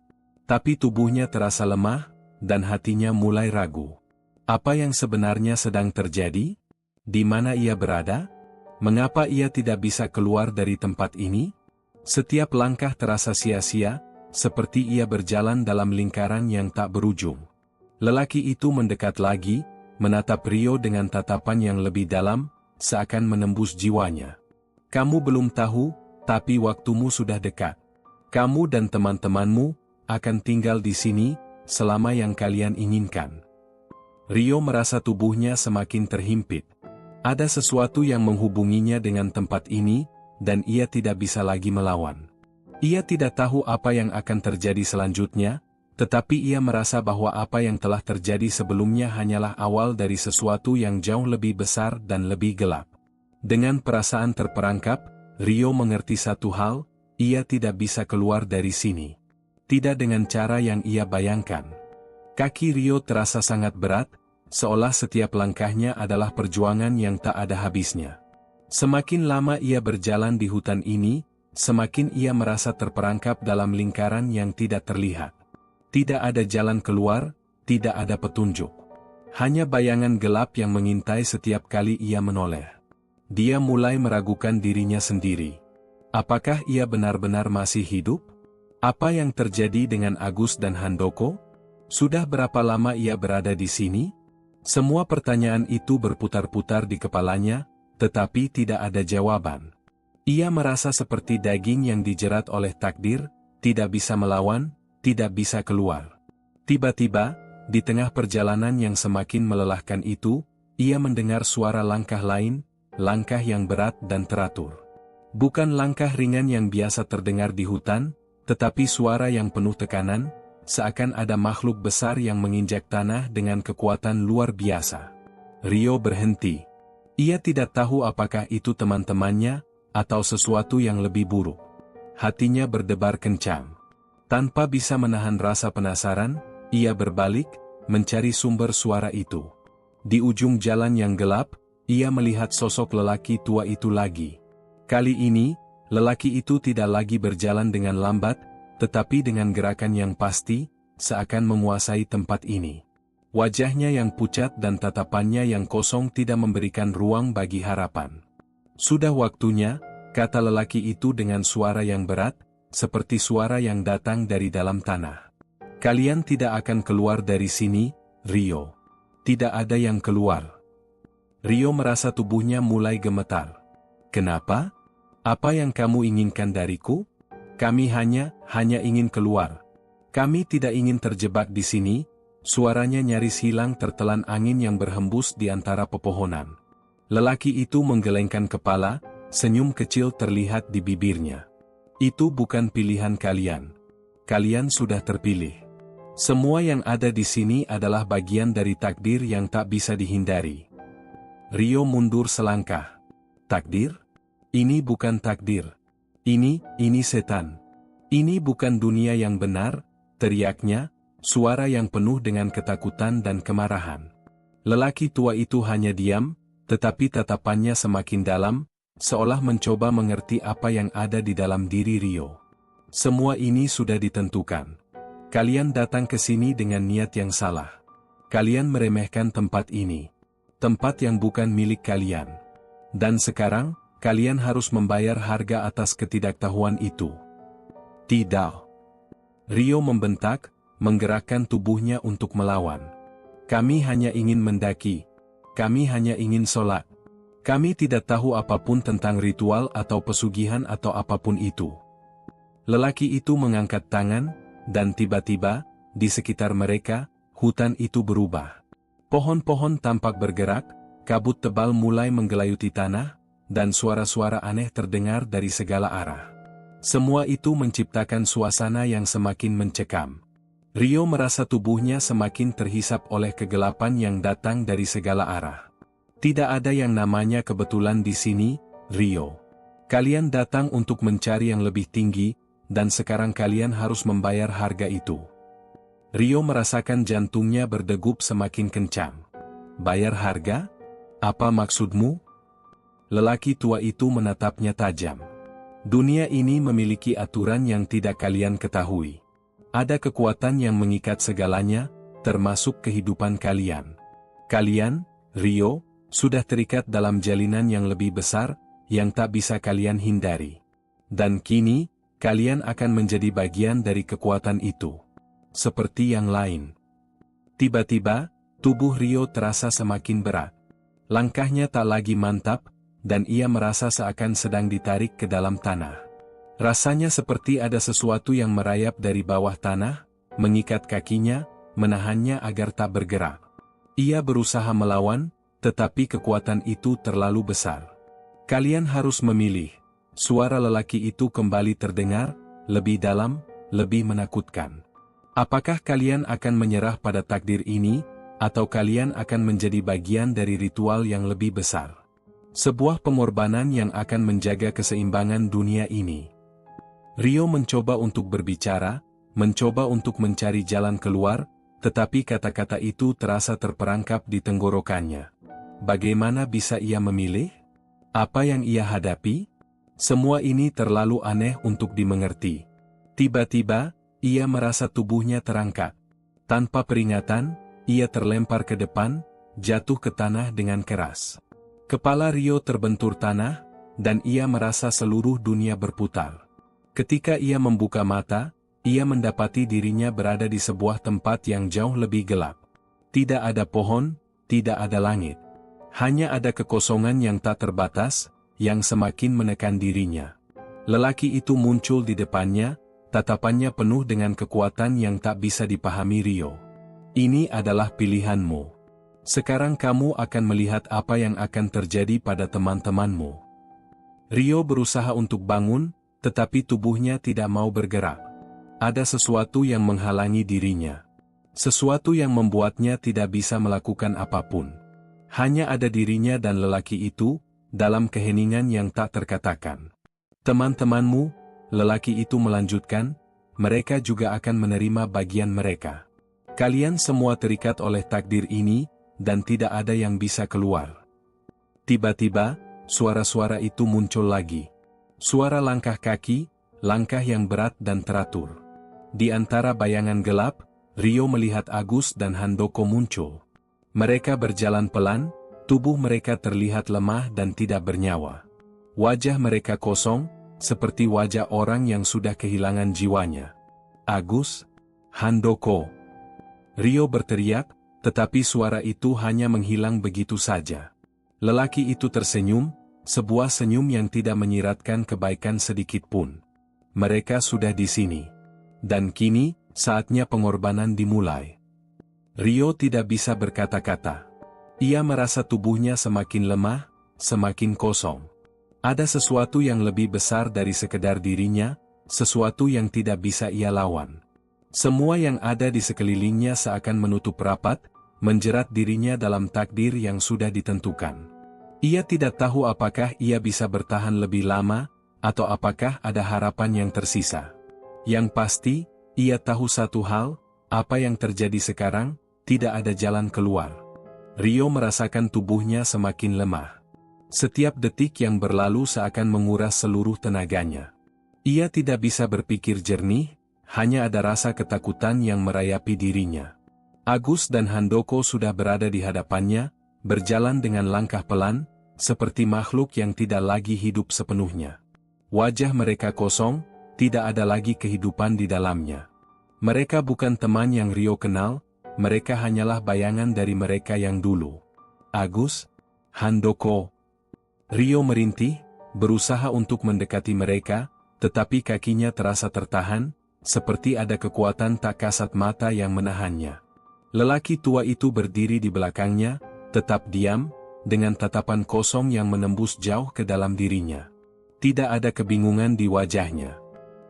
Tapi tubuhnya terasa lemah, dan hatinya mulai ragu. Apa yang sebenarnya sedang terjadi? Di mana ia berada? Mengapa ia tidak bisa keluar dari tempat ini? Setiap langkah terasa sia-sia, seperti ia berjalan dalam lingkaran yang tak berujung. Lelaki itu mendekat lagi, menatap Rio dengan tatapan yang lebih dalam, seakan menembus jiwanya. Kamu belum tahu, tapi waktumu sudah dekat. Kamu dan teman-temanmu akan tinggal di sini selama yang kalian inginkan. Rio merasa tubuhnya semakin terhimpit. Ada sesuatu yang menghubunginya dengan tempat ini, dan ia tidak bisa lagi melawan. Ia tidak tahu apa yang akan terjadi selanjutnya, tetapi ia merasa bahwa apa yang telah terjadi sebelumnya hanyalah awal dari sesuatu yang jauh lebih besar dan lebih gelap. Dengan perasaan terperangkap, Rio mengerti satu hal, ia tidak bisa keluar dari sini. Tidak dengan cara yang ia bayangkan. Kaki Rio terasa sangat berat, seolah setiap langkahnya adalah perjuangan yang tak ada habisnya. Semakin lama ia berjalan di hutan ini, semakin ia merasa terperangkap dalam lingkaran yang tidak terlihat. Tidak ada jalan keluar, tidak ada petunjuk. Hanya bayangan gelap yang mengintai setiap kali ia menoleh. Dia mulai meragukan dirinya sendiri. Apakah ia benar-benar masih hidup? Apa yang terjadi dengan Agus dan Handoko? Sudah berapa lama ia berada di sini? Semua pertanyaan itu berputar-putar di kepalanya, tetapi tidak ada jawaban. Ia merasa seperti daging yang dijerat oleh takdir, tidak bisa melawan, tidak bisa keluar. Tiba-tiba, di tengah perjalanan yang semakin melelahkan itu, ia mendengar suara langkah lain, langkah yang berat dan teratur. Bukan langkah ringan yang biasa terdengar di hutan, tetapi suara yang penuh tekanan, seakan ada makhluk besar yang menginjak tanah dengan kekuatan luar biasa. Rio berhenti. Ia tidak tahu apakah itu teman-temannya, atau sesuatu yang lebih buruk. Hatinya berdebar kencang. Tanpa bisa menahan rasa penasaran, ia berbalik, mencari sumber suara itu. Di ujung jalan yang gelap, ia melihat sosok lelaki tua itu lagi. Kali ini, lelaki itu tidak lagi berjalan dengan lambat, tetapi dengan gerakan yang pasti, seakan menguasai tempat ini. Wajahnya yang pucat dan tatapannya yang kosong tidak memberikan ruang bagi harapan. Sudah waktunya, kata lelaki itu dengan suara yang berat, seperti suara yang datang dari dalam tanah. Kalian tidak akan keluar dari sini, Rio. Tidak ada yang keluar. Rio merasa tubuhnya mulai gemetar. Kenapa? Apa yang kamu inginkan dariku? Kami hanya ingin keluar. Kami tidak ingin terjebak di sini. Suaranya nyaris hilang tertelan angin yang berhembus di antara pepohonan. Lelaki itu menggelengkan kepala, senyum kecil terlihat di bibirnya. Itu bukan pilihan kalian. Kalian sudah terpilih. Semua yang ada di sini adalah bagian dari takdir yang tak bisa dihindari. Rio mundur selangkah. Takdir? Ini bukan takdir. Ini setan. Ini bukan dunia yang benar, teriaknya, suara yang penuh dengan ketakutan dan kemarahan. Lelaki tua itu hanya diam, tetapi tatapannya semakin dalam, seolah mencoba mengerti apa yang ada di dalam diri Rio. Semua ini sudah ditentukan. Kalian datang ke sini dengan niat yang salah. Kalian meremehkan tempat ini. Tempat yang bukan milik kalian. Dan sekarang, kalian harus membayar harga atas ketidaktahuan itu. Tidak. Rio membentak, menggerakkan tubuhnya untuk melawan. Kami hanya ingin mendaki. Kami hanya ingin sholat. Kami tidak tahu apapun tentang ritual atau pesugihan atau apapun itu. Lelaki itu mengangkat tangan, dan tiba-tiba, di sekitar mereka, hutan itu berubah. Pohon-pohon tampak bergerak, kabut tebal mulai menggelayuti tanah, dan suara-suara aneh terdengar dari segala arah. Semua itu menciptakan suasana yang semakin mencekam. Rio merasa tubuhnya semakin terhisap oleh kegelapan yang datang dari segala arah. Tidak ada yang namanya kebetulan di sini, Rio. Kalian datang untuk mencari yang lebih tinggi, dan sekarang kalian harus membayar harga itu. Rio merasakan jantungnya berdegup semakin kencang. Bayar harga? Apa maksudmu? Lelaki tua itu menatapnya tajam. Dunia ini memiliki aturan yang tidak kalian ketahui. Ada kekuatan yang mengikat segalanya, termasuk kehidupan kalian. Kalian, Rio, sudah terikat dalam jalinan yang lebih besar, yang tak bisa kalian hindari. Dan kini, kalian akan menjadi bagian dari kekuatan itu. Seperti yang lain. Tiba-tiba, tubuh Rio terasa semakin berat. Langkahnya tak lagi mantap, dan ia merasa seakan sedang ditarik ke dalam tanah. Rasanya seperti ada sesuatu yang merayap dari bawah tanah, mengikat kakinya, menahannya agar tak bergerak. Ia berusaha melawan, tetapi kekuatan itu terlalu besar. Kalian harus memilih. Suara lelaki itu kembali terdengar, lebih dalam, lebih menakutkan. Apakah kalian akan menyerah pada takdir ini, atau kalian akan menjadi bagian dari ritual yang lebih besar? Sebuah pengorbanan yang akan menjaga keseimbangan dunia ini. Rio mencoba untuk berbicara, mencoba untuk mencari jalan keluar, tetapi kata-kata itu terasa terperangkap di tenggorokannya. Bagaimana bisa ia memilih? Apa yang ia hadapi? Semua ini terlalu aneh untuk dimengerti. Tiba-tiba, ia merasa tubuhnya terangkat. Tanpa peringatan, ia terlempar ke depan, jatuh ke tanah dengan keras. Kepala Rio terbentur tanah, dan ia merasa seluruh dunia berputar. Ketika ia membuka mata, ia mendapati dirinya berada di sebuah tempat yang jauh lebih gelap. Tidak ada pohon, tidak ada langit. Hanya ada kekosongan yang tak terbatas, yang semakin menekan dirinya. Lelaki itu muncul di depannya, tatapannya penuh dengan kekuatan yang tak bisa dipahami Rio. Ini adalah pilihanmu. Sekarang kamu akan melihat apa yang akan terjadi pada teman-temanmu. Rio berusaha untuk bangun, tetapi tubuhnya tidak mau bergerak. Ada sesuatu yang menghalangi dirinya. Sesuatu yang membuatnya tidak bisa melakukan apapun. Hanya ada dirinya dan lelaki itu, dalam keheningan yang tak terkatakan. Teman-temanmu, lelaki itu melanjutkan, mereka juga akan menerima bagian mereka. Kalian semua terikat oleh takdir ini, dan tidak ada yang bisa keluar. Tiba-tiba, suara-suara itu muncul lagi. Suara langkah kaki, langkah yang berat dan teratur. Di antara bayangan gelap, Rio melihat Agus dan Handoko muncul. Mereka berjalan pelan, tubuh mereka terlihat lemah dan tidak bernyawa. Wajah mereka kosong, seperti wajah orang yang sudah kehilangan jiwanya. Agus, Handoko. Rio berteriak, tetapi suara itu hanya menghilang begitu saja. Lelaki itu tersenyum, sebuah senyum yang tidak menyiratkan kebaikan sedikit pun. Mereka sudah di sini. Dan kini, saatnya pengorbanan dimulai. Rio tidak bisa berkata-kata. Ia merasa tubuhnya semakin lemah, semakin kosong. Ada sesuatu yang lebih besar dari sekedar dirinya, sesuatu yang tidak bisa ia lawan. Semua yang ada di sekelilingnya seakan menutup rapat, menjerat dirinya dalam takdir yang sudah ditentukan. Ia tidak tahu apakah ia bisa bertahan lebih lama, atau apakah ada harapan yang tersisa. Yang pasti, ia tahu satu hal, apa yang terjadi sekarang, tidak ada jalan keluar. Rio merasakan tubuhnya semakin lemah. Setiap detik yang berlalu seakan menguras seluruh tenaganya. Ia tidak bisa berpikir jernih, hanya ada rasa ketakutan yang merayapi dirinya. Agus dan Handoko sudah berada di hadapannya, berjalan dengan langkah pelan, seperti makhluk yang tidak lagi hidup sepenuhnya. Wajah mereka kosong, tidak ada lagi kehidupan di dalamnya. Mereka bukan teman yang Rio kenal, mereka hanyalah bayangan dari mereka yang dulu. Agus, Handoko. Rio merintih, berusaha untuk mendekati mereka, tetapi kakinya terasa tertahan, seperti ada kekuatan tak kasat mata yang menahannya. Lelaki tua itu berdiri di belakangnya, tetap diam, dengan tatapan kosong yang menembus jauh ke dalam dirinya. Tidak ada kebingungan di wajahnya.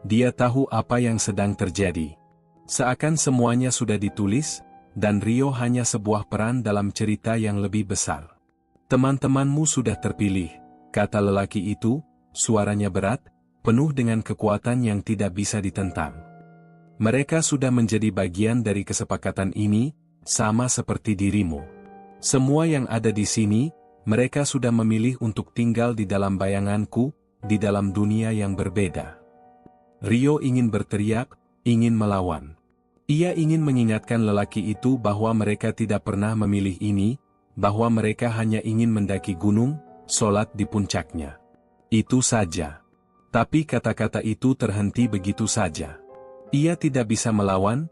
Dia tahu apa yang sedang terjadi. Seakan semuanya sudah ditulis, dan Rio hanya sebuah peran dalam cerita yang lebih besar. Teman-temanmu sudah terpilih, kata lelaki itu, suaranya berat, penuh dengan kekuatan yang tidak bisa ditentang. Mereka sudah menjadi bagian dari kesepakatan ini, sama seperti dirimu. Semua yang ada di sini, mereka sudah memilih untuk tinggal di dalam bayanganku, di dalam dunia yang berbeda. Rio ingin berteriak, ingin melawan. Ia ingin mengingatkan lelaki itu bahwa mereka tidak pernah memilih ini, bahwa mereka hanya ingin mendaki gunung, sholat di puncaknya. Itu saja. Tapi kata-kata itu terhenti begitu saja. Ia tidak bisa melawan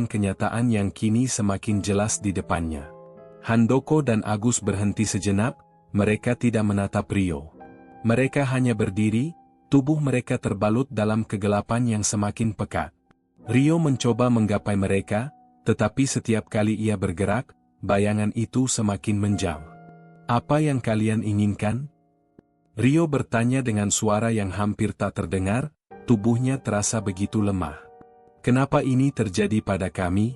kenyataan yang kini semakin jelas di depannya. Handoko dan Agus berhenti sejenak, mereka tidak menatap Rio. Mereka hanya berdiri, tubuh mereka terbalut dalam kegelapan yang semakin pekat. Rio mencoba menggapai mereka, tetapi setiap kali ia bergerak, bayangan itu semakin menjauh. Apa yang kalian inginkan? Rio bertanya dengan suara yang hampir tak terdengar, tubuhnya terasa begitu lemah. Kenapa ini terjadi pada kami?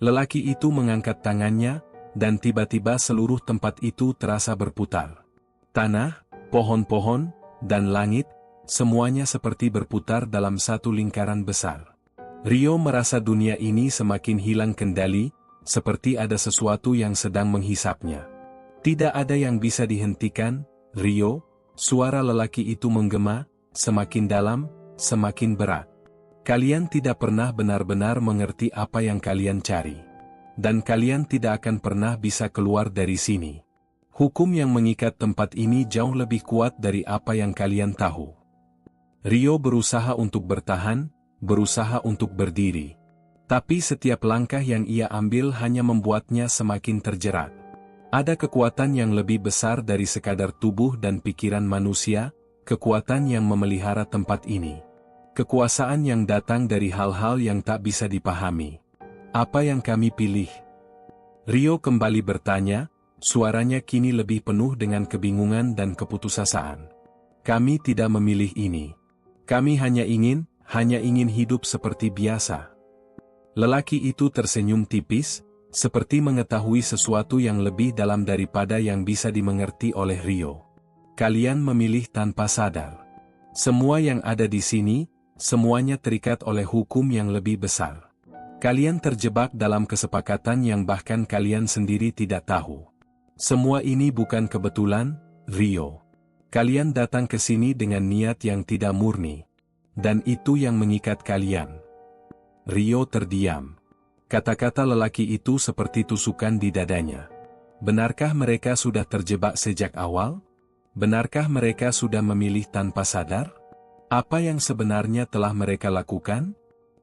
Lelaki itu mengangkat tangannya, dan tiba-tiba seluruh tempat itu terasa berputar. Tanah, pohon-pohon, dan langit, semuanya seperti berputar dalam satu lingkaran besar. Rio merasa dunia ini semakin hilang kendali, seperti ada sesuatu yang sedang menghisapnya. Tidak ada yang bisa dihentikan, Rio, suara lelaki itu menggema, semakin dalam, semakin berat. Kalian tidak pernah benar-benar mengerti apa yang kalian cari. Dan kalian tidak akan pernah bisa keluar dari sini. Hukum yang mengikat tempat ini jauh lebih kuat dari apa yang kalian tahu. Rio berusaha untuk bertahan, berusaha untuk berdiri. Tapi setiap langkah yang ia ambil hanya membuatnya semakin terjerat. Ada kekuatan yang lebih besar dari sekadar tubuh dan pikiran manusia, kekuatan yang memelihara tempat ini. Kekuasaan yang datang dari hal-hal yang tak bisa dipahami. Apa yang kami pilih? Rio kembali bertanya, suaranya kini lebih penuh dengan kebingungan dan keputusasaan. Kami tidak memilih ini. Kami hanya ingin hidup seperti biasa. Lelaki itu tersenyum tipis, seperti mengetahui sesuatu yang lebih dalam daripada yang bisa dimengerti oleh Rio. Kalian memilih tanpa sadar. Semua yang ada di sini, semuanya terikat oleh hukum yang lebih besar. Kalian terjebak dalam kesepakatan yang bahkan kalian sendiri tidak tahu. Semua ini bukan kebetulan, Rio. Kalian datang ke sini dengan niat yang tidak murni. Dan itu yang mengikat kalian. Rio terdiam. Kata-kata lelaki itu seperti tusukan di dadanya. Benarkah mereka sudah terjebak sejak awal? Benarkah mereka sudah memilih tanpa sadar? Apa yang sebenarnya telah mereka lakukan?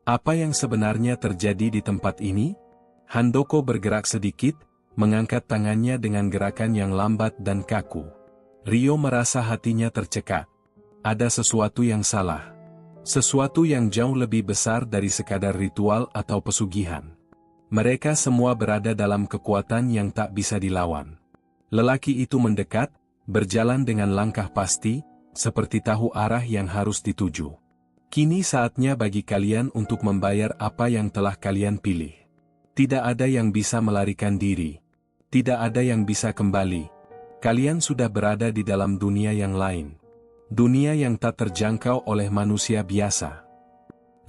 Apa yang sebenarnya terjadi di tempat ini? Handoko bergerak sedikit, mengangkat tangannya dengan gerakan yang lambat dan kaku. Rio merasa hatinya tercekat. Ada sesuatu yang salah. Sesuatu yang jauh lebih besar dari sekadar ritual atau pesugihan. Mereka semua berada dalam kekuatan yang tak bisa dilawan. Lelaki itu mendekat, berjalan dengan langkah pasti, seperti tahu arah yang harus dituju. Kini saatnya bagi kalian untuk membayar apa yang telah kalian pilih. Tidak ada yang bisa melarikan diri. Tidak ada yang bisa kembali. Kalian sudah berada di dalam dunia yang lain. Dunia yang tak terjangkau oleh manusia biasa.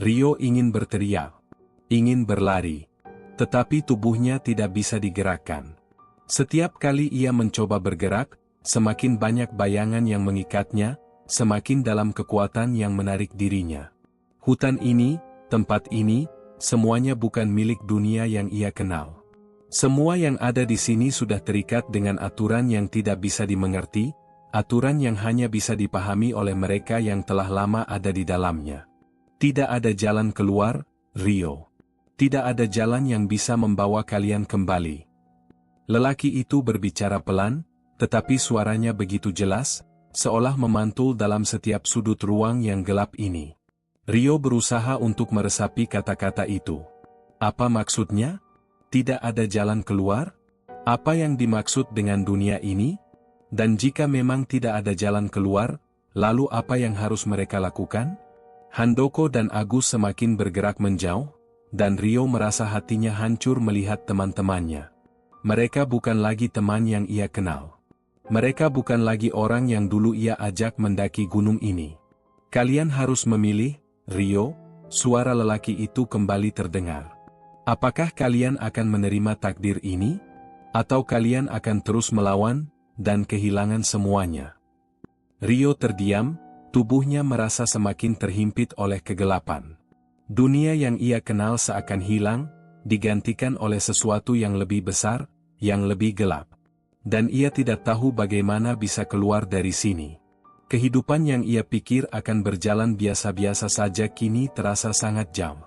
Rio ingin berteriak. Ingin berlari. Tetapi tubuhnya tidak bisa digerakkan. Setiap kali ia mencoba bergerak, semakin banyak bayangan yang mengikatnya, semakin dalam kekuatan yang menarik dirinya. Hutan ini, tempat ini, semuanya bukan milik dunia yang ia kenal. Semua yang ada di sini sudah terikat dengan aturan yang tidak bisa dimengerti, aturan yang hanya bisa dipahami oleh mereka yang telah lama ada di dalamnya. Tidak ada jalan keluar, Rio. Tidak ada jalan yang bisa membawa kalian kembali. Lelaki itu berbicara pelan, tetapi suaranya begitu jelas, seolah memantul dalam setiap sudut ruang yang gelap ini. Rio berusaha untuk meresapi kata-kata itu. Apa maksudnya? Tidak ada jalan keluar? Apa yang dimaksud dengan dunia ini? Dan jika memang tidak ada jalan keluar, lalu apa yang harus mereka lakukan? Handoko dan Agus semakin bergerak menjauh, dan Rio merasa hatinya hancur melihat teman-temannya. Mereka bukan lagi teman yang ia kenal. Mereka bukan lagi orang yang dulu ia ajak mendaki gunung ini. Kalian harus memilih, Rio, suara lelaki itu kembali terdengar. Apakah kalian akan menerima takdir ini? Atau kalian akan terus melawan, dan kehilangan semuanya? Rio terdiam, tubuhnya merasa semakin terhimpit oleh kegelapan. Dunia yang ia kenal seakan hilang, digantikan oleh sesuatu yang lebih besar, yang lebih gelap. Dan ia tidak tahu bagaimana bisa keluar dari sini. Kehidupan yang ia pikir akan berjalan biasa-biasa saja kini terasa sangat jauh.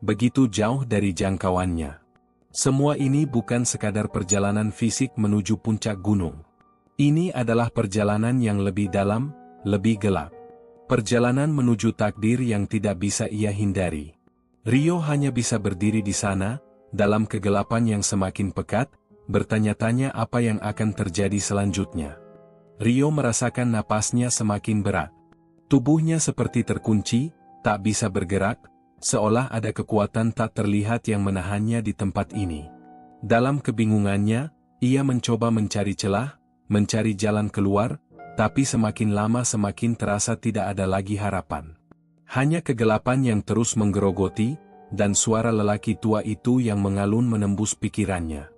Begitu jauh dari jangkauannya. Semua ini bukan sekadar perjalanan fisik menuju puncak gunung. Ini adalah perjalanan yang lebih dalam, lebih gelap. Perjalanan menuju takdir yang tidak bisa ia hindari. Rio hanya bisa berdiri di sana, dalam kegelapan yang semakin pekat, bertanya-tanya apa yang akan terjadi selanjutnya. Rio merasakan napasnya semakin berat. Tubuhnya seperti terkunci, tak bisa bergerak, seolah ada kekuatan tak terlihat yang menahannya di tempat ini. Dalam kebingungannya, ia mencoba mencari celah, mencari jalan keluar, tapi semakin lama semakin terasa tidak ada lagi harapan. Hanya kegelapan yang terus menggerogoti, dan suara lelaki tua itu yang mengalun menembus pikirannya.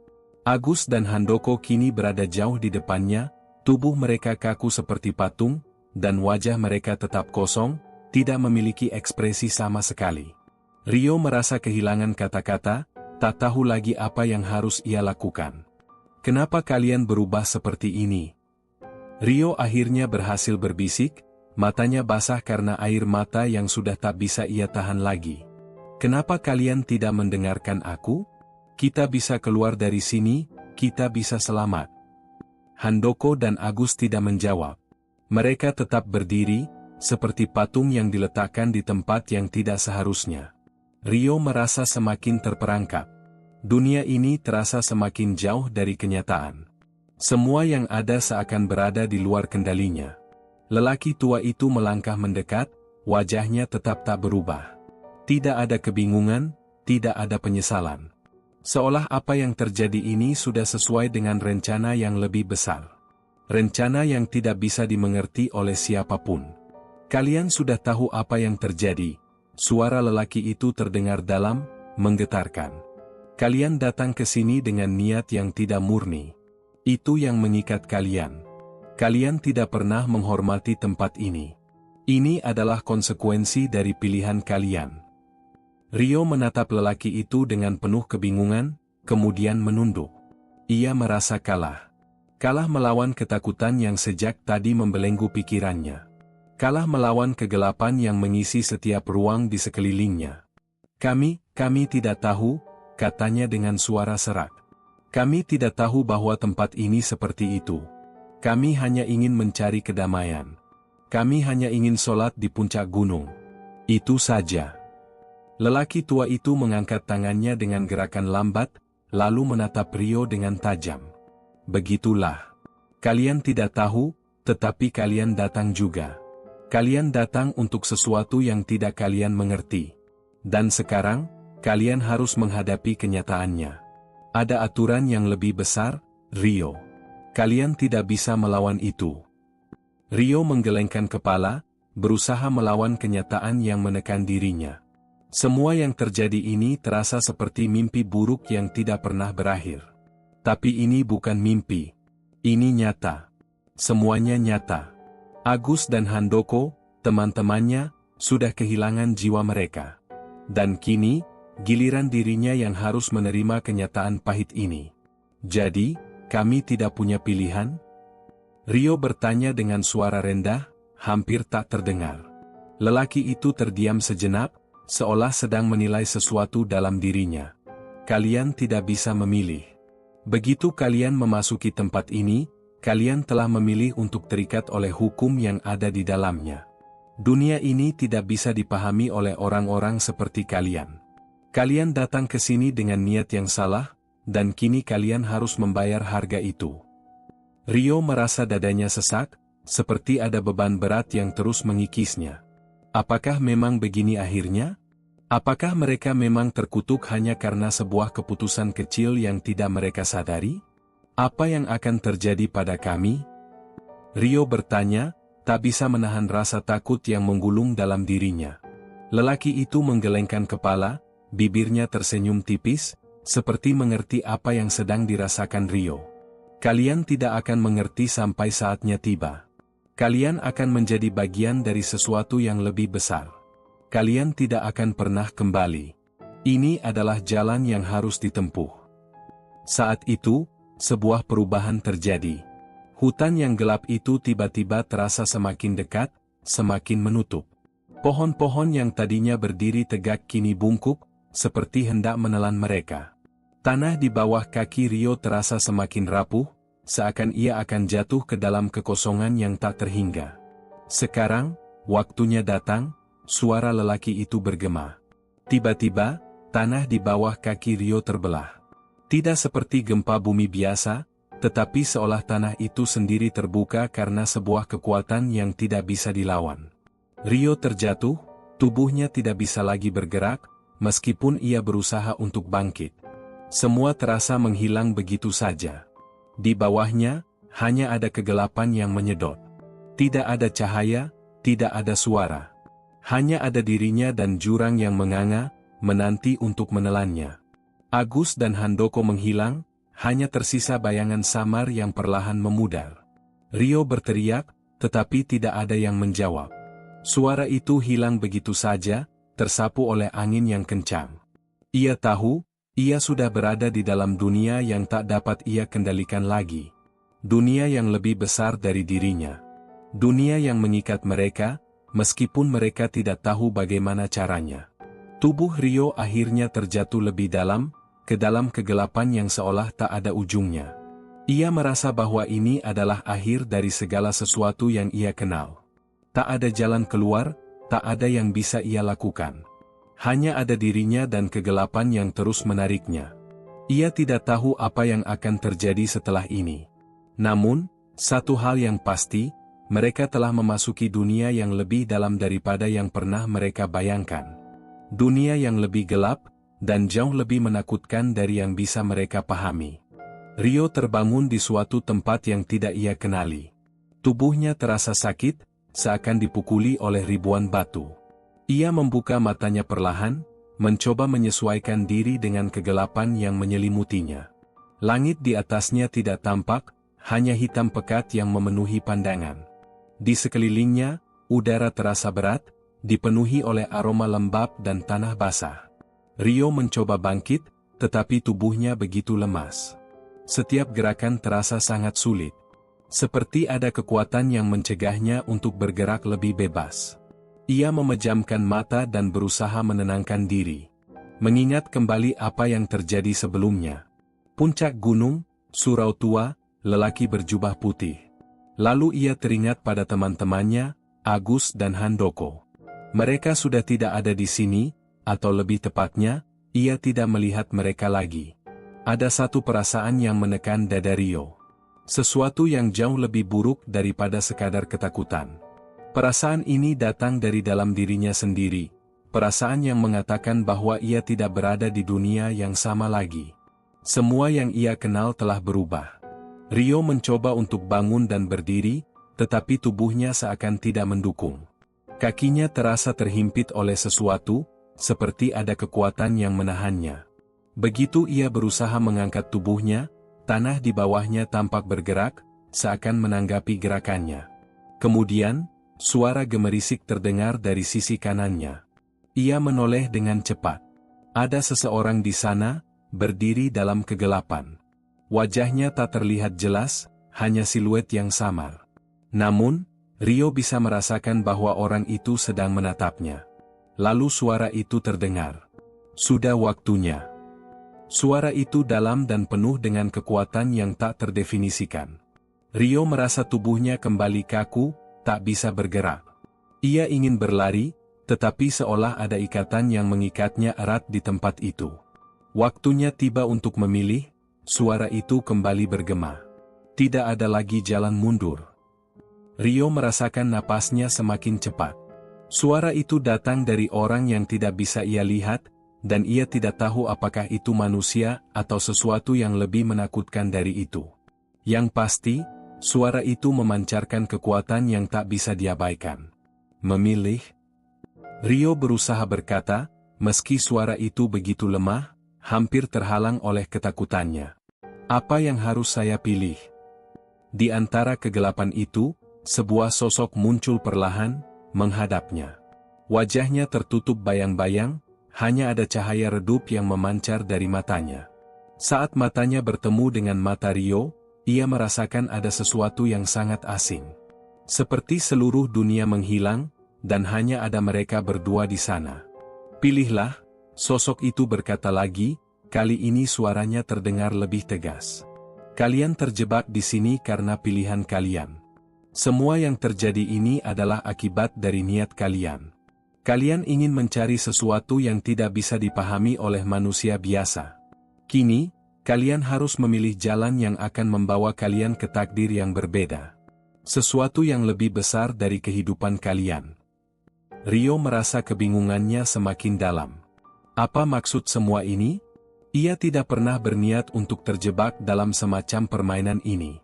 Agus dan Handoko kini berada jauh di depannya, tubuh mereka kaku seperti patung, dan wajah mereka tetap kosong, tidak memiliki ekspresi sama sekali. Rio merasa kehilangan kata-kata, tak tahu lagi apa yang harus ia lakukan. Kenapa kalian berubah seperti ini? Rio akhirnya berhasil berbisik, matanya basah karena air mata yang sudah tak bisa ia tahan lagi. Kenapa kalian tidak mendengarkan aku? Kita bisa keluar dari sini, kita bisa selamat. Handoko dan Agus tidak menjawab. Mereka tetap berdiri, seperti patung yang diletakkan di tempat yang tidak seharusnya. Rio merasa semakin terperangkap. Dunia ini terasa semakin jauh dari kenyataan. Semua yang ada seakan berada di luar kendalinya. Lelaki tua itu melangkah mendekat, wajahnya tetap tak berubah. Tidak ada kebingungan, tidak ada penyesalan. Seolah apa yang terjadi ini sudah sesuai dengan rencana yang lebih besar. Rencana yang tidak bisa dimengerti oleh siapapun. Kalian sudah tahu apa yang terjadi. Suara lelaki itu terdengar dalam, menggetarkan. Kalian datang ke sini dengan niat yang tidak murni. Itu yang mengikat kalian. Kalian tidak pernah menghormati tempat ini. Ini adalah konsekuensi dari pilihan kalian. Rio menatap lelaki itu dengan penuh kebingungan, kemudian menunduk. Ia merasa kalah. Kalah melawan ketakutan yang sejak tadi membelenggu pikirannya. Kalah melawan kegelapan yang mengisi setiap ruang di sekelilingnya. Kami tidak tahu, katanya dengan suara serak. Kami tidak tahu bahwa tempat ini seperti itu. Kami hanya ingin mencari kedamaian. Kami hanya ingin sholat di puncak gunung. Itu saja. Lelaki tua itu mengangkat tangannya dengan gerakan lambat, lalu menatap Rio dengan tajam. Begitulah. Kalian tidak tahu, tetapi kalian datang juga. Kalian datang untuk sesuatu yang tidak kalian mengerti. Dan sekarang, kalian harus menghadapi kenyataannya. Ada aturan yang lebih besar, Rio. Kalian tidak bisa melawan itu. Rio menggelengkan kepala, berusaha melawan kenyataan yang menekan dirinya. Semua yang terjadi ini terasa seperti mimpi buruk yang tidak pernah berakhir. Tapi ini bukan mimpi. Ini nyata. Semuanya nyata. Agus dan Handoko, teman-temannya, sudah kehilangan jiwa mereka. Dan kini, giliran dirinya yang harus menerima kenyataan pahit ini. Jadi, kami tidak punya pilihan? Rio bertanya dengan suara rendah, hampir tak terdengar. Lelaki itu terdiam sejenak, seolah sedang menilai sesuatu dalam dirinya. Kalian tidak bisa memilih. Begitu kalian memasuki tempat ini, kalian telah memilih untuk terikat oleh hukum yang ada di dalamnya. Dunia ini tidak bisa dipahami oleh orang-orang seperti kalian. Kalian datang ke sini dengan niat yang salah, dan kini kalian harus membayar harga itu. Rio merasa dadanya sesak, seperti ada beban berat yang terus mengikisnya. Apakah memang begini akhirnya? Apakah mereka memang terkutuk hanya karena sebuah keputusan kecil yang tidak mereka sadari? Apa yang akan terjadi pada kami? Rio bertanya, tak bisa menahan rasa takut yang menggulung dalam dirinya. Lelaki itu menggelengkan kepala, bibirnya tersenyum tipis, seperti mengerti apa yang sedang dirasakan Rio. Kalian tidak akan mengerti sampai saatnya tiba. Kalian akan menjadi bagian dari sesuatu yang lebih besar. Kalian tidak akan pernah kembali. Ini adalah jalan yang harus ditempuh. Saat itu, sebuah perubahan terjadi. Hutan yang gelap itu tiba-tiba terasa semakin dekat, semakin menutup. Pohon-pohon yang tadinya berdiri tegak kini bungkuk, seperti hendak menelan mereka. Tanah di bawah kaki Rio terasa semakin rapuh, seakan ia akan jatuh ke dalam kekosongan yang tak terhingga. Sekarang, waktunya datang. Suara lelaki itu bergema. Tiba-tiba, tanah di bawah kaki Rio terbelah. Tidak seperti gempa bumi biasa, tetapi seolah tanah itu sendiri terbuka karena sebuah kekuatan yang tidak bisa dilawan. Rio terjatuh, tubuhnya tidak bisa lagi bergerak, meskipun ia berusaha untuk bangkit. Semua terasa menghilang begitu saja. Di bawahnya, hanya ada kegelapan yang menyedot. Tidak ada cahaya, tidak ada suara. Hanya ada dirinya dan jurang yang menganga, menanti untuk menelannya. Agus dan Handoko menghilang, hanya tersisa bayangan samar yang perlahan memudar. Rio berteriak, tetapi tidak ada yang menjawab. Suara itu hilang begitu saja, tersapu oleh angin yang kencang. Ia tahu, ia sudah berada di dalam dunia yang tak dapat ia kendalikan lagi. Dunia yang lebih besar dari dirinya. Dunia yang mengikat mereka, meskipun mereka tidak tahu bagaimana caranya. Tubuh Rio akhirnya terjatuh lebih dalam, ke dalam kegelapan yang seolah tak ada ujungnya. Ia merasa bahwa ini adalah akhir dari segala sesuatu yang ia kenal. Tak ada jalan keluar, tak ada yang bisa ia lakukan. Hanya ada dirinya dan kegelapan yang terus menariknya. Ia tidak tahu apa yang akan terjadi setelah ini. Namun, satu hal yang pasti, mereka telah memasuki dunia yang lebih dalam daripada yang pernah mereka bayangkan. Dunia yang lebih gelap, dan jauh lebih menakutkan dari yang bisa mereka pahami. Rio terbangun di suatu tempat yang tidak ia kenali. Tubuhnya terasa sakit, seakan dipukuli oleh ribuan batu. Ia membuka matanya perlahan, mencoba menyesuaikan diri dengan kegelapan yang menyelimutinya. Langit di atasnya tidak tampak, hanya hitam pekat yang memenuhi pandangan. Di sekelilingnya, udara terasa berat, dipenuhi oleh aroma lembab dan tanah basah. Rio mencoba bangkit, tetapi tubuhnya begitu lemas. Setiap gerakan terasa sangat sulit. Seperti ada kekuatan yang mencegahnya untuk bergerak lebih bebas. Ia memejamkan mata dan berusaha menenangkan diri. Mengingat kembali apa yang terjadi sebelumnya. Puncak gunung, surau tua, lelaki berjubah putih. Lalu ia teringat pada teman-temannya, Agus dan Handoko. Mereka sudah tidak ada di sini, atau lebih tepatnya, ia tidak melihat mereka lagi. Ada satu perasaan yang menekan dada Rio. Sesuatu yang jauh lebih buruk daripada sekadar ketakutan. Perasaan ini datang dari dalam dirinya sendiri, perasaan yang mengatakan bahwa ia tidak berada di dunia yang sama lagi. Semua yang ia kenal telah berubah. Rio mencoba untuk bangun dan berdiri, tetapi tubuhnya seakan tidak mendukung. Kakinya terasa terhimpit oleh sesuatu, seperti ada kekuatan yang menahannya. Begitu ia berusaha mengangkat tubuhnya, tanah di bawahnya tampak bergerak, seakan menanggapi gerakannya. Kemudian, suara gemerisik terdengar dari sisi kanannya. Ia menoleh dengan cepat. Ada seseorang di sana, berdiri dalam kegelapan. Wajahnya tak terlihat jelas, hanya siluet yang samar. Namun, Rio bisa merasakan bahwa orang itu sedang menatapnya. Lalu suara itu terdengar. Sudah waktunya. Suara itu dalam dan penuh dengan kekuatan yang tak terdefinisikan. Rio merasa tubuhnya kembali kaku, tak bisa bergerak. Ia ingin berlari, tetapi seolah ada ikatan yang mengikatnya erat di tempat itu. Waktunya tiba untuk memilih. Suara itu kembali bergema. Tidak ada lagi jalan mundur. Rio merasakan napasnya semakin cepat. Suara itu datang dari orang yang tidak bisa ia lihat, dan ia tidak tahu apakah itu manusia atau sesuatu yang lebih menakutkan dari itu. Yang pasti, suara itu memancarkan kekuatan yang tak bisa diabaikan. Memilih? Rio berusaha berkata, meski suara itu begitu lemah, hampir terhalang oleh ketakutannya. Apa yang harus saya pilih? Di antara kegelapan itu, sebuah sosok muncul perlahan, menghadapnya. Wajahnya tertutup bayang-bayang, hanya ada cahaya redup yang memancar dari matanya. Saat matanya bertemu dengan mata Rio, ia merasakan ada sesuatu yang sangat asing. Seperti seluruh dunia menghilang, dan hanya ada mereka berdua di sana. Pilihlah, sosok itu berkata lagi, kali ini suaranya terdengar lebih tegas. Kalian terjebak di sini karena pilihan kalian. Semua yang terjadi ini adalah akibat dari niat kalian. Kalian ingin mencari sesuatu yang tidak bisa dipahami oleh manusia biasa. Kini, kalian harus memilih jalan yang akan membawa kalian ke takdir yang berbeda. Sesuatu yang lebih besar dari kehidupan kalian. Rio merasa kebingungannya semakin dalam. Apa maksud semua ini? Ia tidak pernah berniat untuk terjebak dalam semacam permainan ini.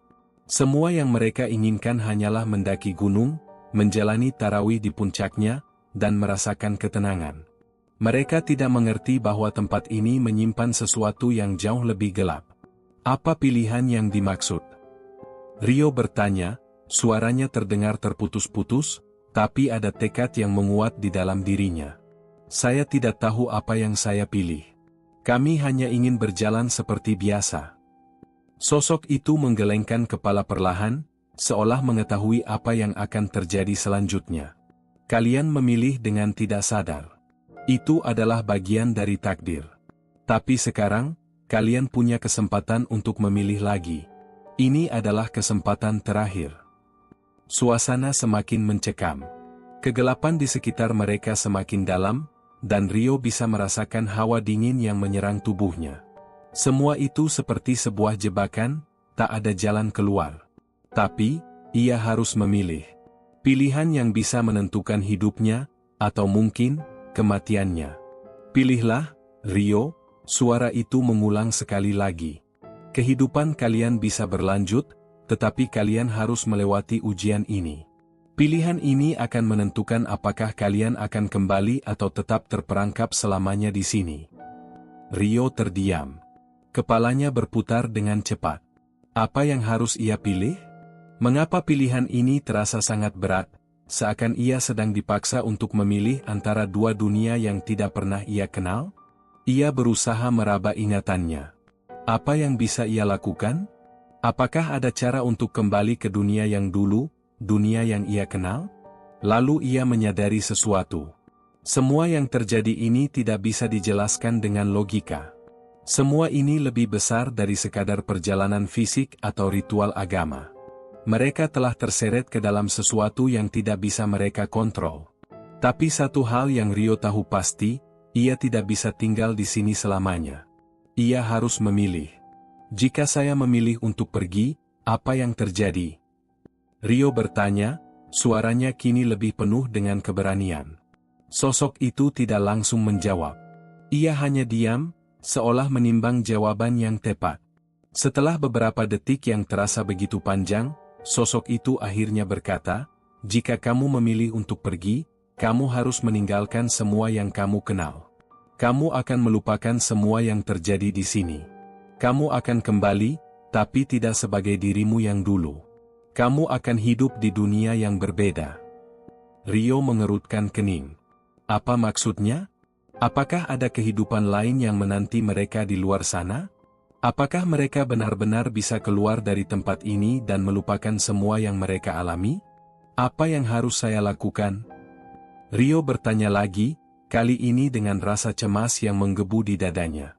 Semua yang mereka inginkan hanyalah mendaki gunung, menjalani tarawih di puncaknya, dan merasakan ketenangan. Mereka tidak mengerti bahwa tempat ini menyimpan sesuatu yang jauh lebih gelap. Apa pilihan yang dimaksud? Rio bertanya, suaranya terdengar terputus-putus, tapi ada tekad yang menguat di dalam dirinya. Saya tidak tahu apa yang saya pilih. Kami hanya ingin berjalan seperti biasa. Sosok itu menggelengkan kepala perlahan, seolah mengetahui apa yang akan terjadi selanjutnya. Kalian memilih dengan tidak sadar. Itu adalah bagian dari takdir. Tapi sekarang, kalian punya kesempatan untuk memilih lagi. Ini adalah kesempatan terakhir. Suasana semakin mencekam. Kegelapan di sekitar mereka semakin dalam, dan Rio bisa merasakan hawa dingin yang menyerang tubuhnya. Semua itu seperti sebuah jebakan, tak ada jalan keluar. Tapi, ia harus memilih. Pilihan yang bisa menentukan hidupnya, atau mungkin, kematiannya. Pilihlah, Rio, suara itu mengulang sekali lagi. Kehidupan kalian bisa berlanjut, tetapi kalian harus melewati ujian ini. Pilihan ini akan menentukan apakah kalian akan kembali atau tetap terperangkap selamanya di sini. Rio terdiam. Kepalanya berputar dengan cepat. Apa yang harus ia pilih? Mengapa pilihan ini terasa sangat berat, seakan ia sedang dipaksa untuk memilih antara dua dunia yang tidak pernah ia kenal? Ia berusaha meraba ingatannya. Apa yang bisa ia lakukan? Apakah ada cara untuk kembali ke dunia yang dulu, dunia yang ia kenal? Lalu ia menyadari sesuatu. Semua yang terjadi ini tidak bisa dijelaskan dengan logika. Semua ini lebih besar dari sekadar perjalanan fisik atau ritual agama. Mereka telah terseret ke dalam sesuatu yang tidak bisa mereka kontrol. Tapi satu hal yang Rio tahu pasti, ia tidak bisa tinggal di sini selamanya. Ia harus memilih. Jika saya memilih untuk pergi, apa yang terjadi? Rio bertanya, suaranya kini lebih penuh dengan keberanian. Sosok itu tidak langsung menjawab. Ia hanya diam, seolah menimbang jawaban yang tepat. Setelah beberapa detik yang terasa begitu panjang, sosok itu akhirnya berkata, jika kamu memilih untuk pergi, kamu harus meninggalkan semua yang kamu kenal. Kamu akan melupakan semua yang terjadi di sini. Kamu akan kembali, tapi tidak sebagai dirimu yang dulu. Kamu akan hidup di dunia yang berbeda. Rio mengerutkan kening. Apa maksudnya? Apakah ada kehidupan lain yang menanti mereka di luar sana? Apakah mereka benar-benar bisa keluar dari tempat ini dan melupakan semua yang mereka alami? Apa yang harus saya lakukan? Rio bertanya lagi, kali ini dengan rasa cemas yang menggebu di dadanya.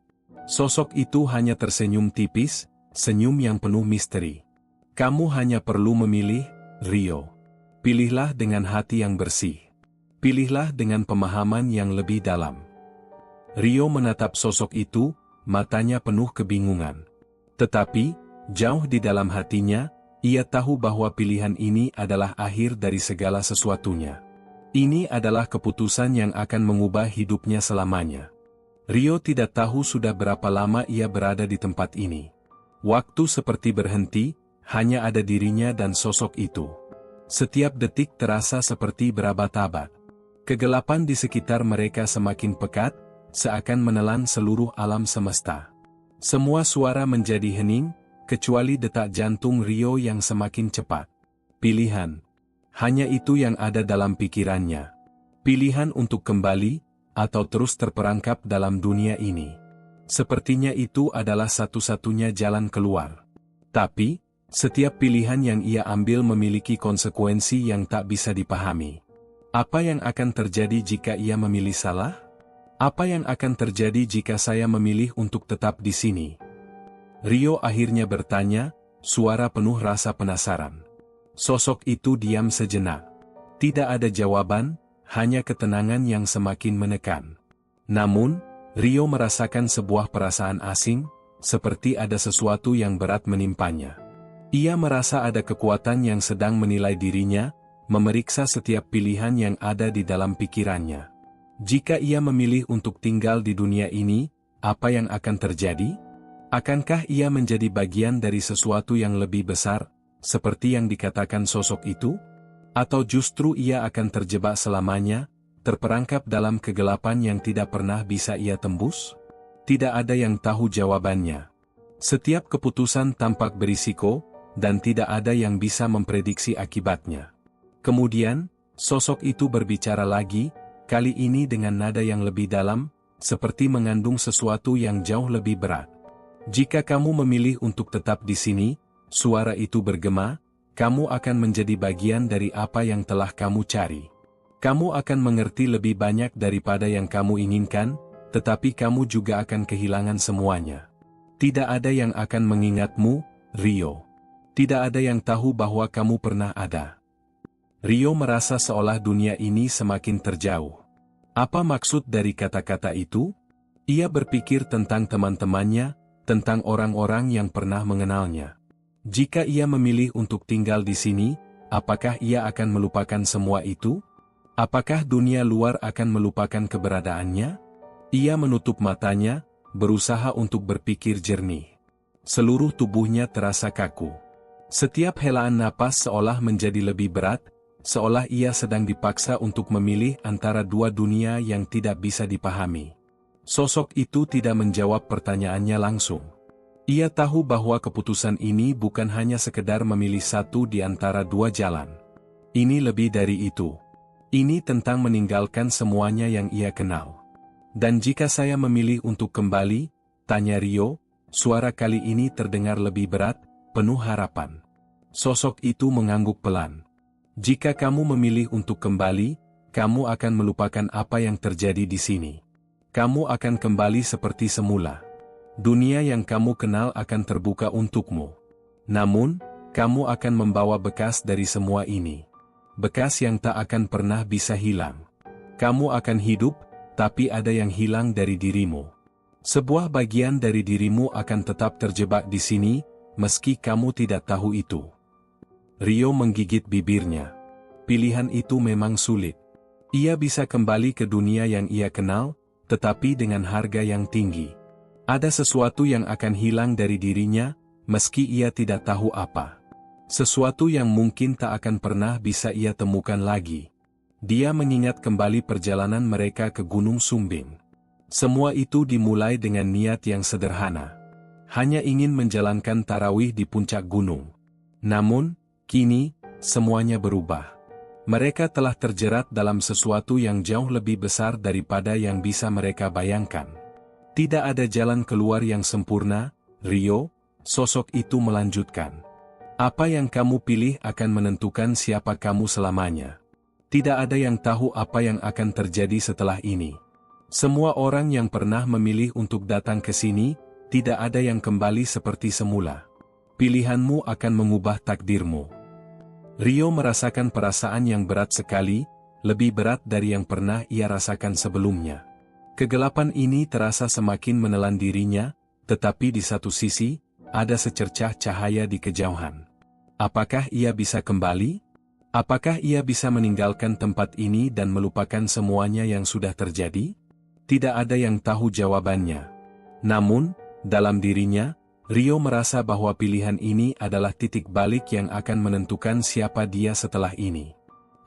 Sosok itu hanya tersenyum tipis, senyum yang penuh misteri. Kamu hanya perlu memilih, Rio. Pilihlah dengan hati yang bersih. Pilihlah dengan pemahaman yang lebih dalam. Rio menatap sosok itu, matanya penuh kebingungan. Tetapi, jauh di dalam hatinya, ia tahu bahwa pilihan ini adalah akhir dari segala sesuatunya. Ini adalah keputusan yang akan mengubah hidupnya selamanya. Rio tidak tahu sudah berapa lama ia berada di tempat ini. Waktu seperti berhenti, hanya ada dirinya dan sosok itu. Setiap detik terasa seperti berabad-abad. Kegelapan di sekitar mereka semakin pekat, seakan menelan seluruh alam semesta. Semua suara menjadi hening, kecuali detak jantung Rio yang semakin cepat. Pilihan. Hanya itu yang ada dalam pikirannya. Pilihan untuk kembali, atau terus terperangkap dalam dunia ini. Sepertinya itu adalah satu-satunya jalan keluar. Tapi, setiap pilihan yang ia ambil memiliki konsekuensi yang tak bisa dipahami. Apa yang akan terjadi jika ia memilih salah? Apa yang akan terjadi jika saya memilih untuk tetap di sini? Rio akhirnya bertanya, suara penuh rasa penasaran. Sosok itu diam sejenak. Tidak ada jawaban, hanya ketenangan yang semakin menekan. Namun, Rio merasakan sebuah perasaan asing, seperti ada sesuatu yang berat menimpanya. Ia merasa ada kekuatan yang sedang menilai dirinya, memeriksa setiap pilihan yang ada di dalam pikirannya. Jika ia memilih untuk tinggal di dunia ini, apa yang akan terjadi? Akankah ia menjadi bagian dari sesuatu yang lebih besar, seperti yang dikatakan sosok itu? Atau justru ia akan terjebak selamanya, terperangkap dalam kegelapan yang tidak pernah bisa ia tembus? Tidak ada yang tahu jawabannya. Setiap keputusan tampak berisiko, dan tidak ada yang bisa memprediksi akibatnya. Kemudian, sosok itu berbicara lagi, kali ini dengan nada yang lebih dalam, seperti mengandung sesuatu yang jauh lebih berat. Jika kamu memilih untuk tetap di sini, suara itu bergema, kamu akan menjadi bagian dari apa yang telah kamu cari. Kamu akan mengerti lebih banyak daripada yang kamu inginkan, tetapi kamu juga akan kehilangan semuanya. Tidak ada yang akan mengingatmu, Rio. Tidak ada yang tahu bahwa kamu pernah ada. Rio merasa seolah dunia ini semakin terjauh. Apa maksud dari kata-kata itu? Ia berpikir tentang teman-temannya, tentang orang-orang yang pernah mengenalnya. Jika ia memilih untuk tinggal di sini, apakah ia akan melupakan semua itu? Apakah dunia luar akan melupakan keberadaannya? Ia menutup matanya, berusaha untuk berpikir jernih. Seluruh tubuhnya terasa kaku. Setiap helaan napas seolah menjadi lebih berat, seolah ia sedang dipaksa untuk memilih antara dua dunia yang tidak bisa dipahami. Sosok itu tidak menjawab pertanyaannya langsung. Ia tahu bahwa keputusan ini bukan hanya sekedar memilih satu di antara dua jalan. Ini lebih dari itu. Ini tentang meninggalkan semuanya yang ia kenal. Dan jika saya memilih untuk kembali, tanya Rio, suara kali ini terdengar lebih berat, penuh harapan. Sosok itu mengangguk pelan. Jika kamu memilih untuk kembali, kamu akan melupakan apa yang terjadi di sini. Kamu akan kembali seperti semula. Dunia yang kamu kenal akan terbuka untukmu. Namun, kamu akan membawa bekas dari semua ini. Bekas yang tak akan pernah bisa hilang. Kamu akan hidup, tapi ada yang hilang dari dirimu. Sebuah bagian dari dirimu akan tetap terjebak di sini, meski kamu tidak tahu itu. Rio menggigit bibirnya. Pilihan itu memang sulit. Ia bisa kembali ke dunia yang ia kenal, tetapi dengan harga yang tinggi. Ada sesuatu yang akan hilang dari dirinya, meski ia tidak tahu apa. Sesuatu yang mungkin tak akan pernah bisa ia temukan lagi. Dia mengingat kembali perjalanan mereka ke Gunung Sumbing. Semua itu dimulai dengan niat yang sederhana. Hanya ingin menjalankan tarawih di puncak gunung. Namun, kini, semuanya berubah. Mereka telah terjerat dalam sesuatu yang jauh lebih besar daripada yang bisa mereka bayangkan. Tidak ada jalan keluar yang sempurna, Rio, sosok itu melanjutkan. Apa yang kamu pilih akan menentukan siapa kamu selamanya. Tidak ada yang tahu apa yang akan terjadi setelah ini. Semua orang yang pernah memilih untuk datang ke sini, tidak ada yang kembali seperti semula. Pilihanmu akan mengubah takdirmu. Rio merasakan perasaan yang berat sekali, lebih berat dari yang pernah ia rasakan sebelumnya. Kegelapan ini terasa semakin menelan dirinya, tetapi di satu sisi, ada secercah cahaya di kejauhan. Apakah ia bisa kembali? Apakah ia bisa meninggalkan tempat ini dan melupakan semuanya yang sudah terjadi? Tidak ada yang tahu jawabannya. Namun, dalam dirinya, Rio merasa bahwa pilihan ini adalah titik balik yang akan menentukan siapa dia setelah ini.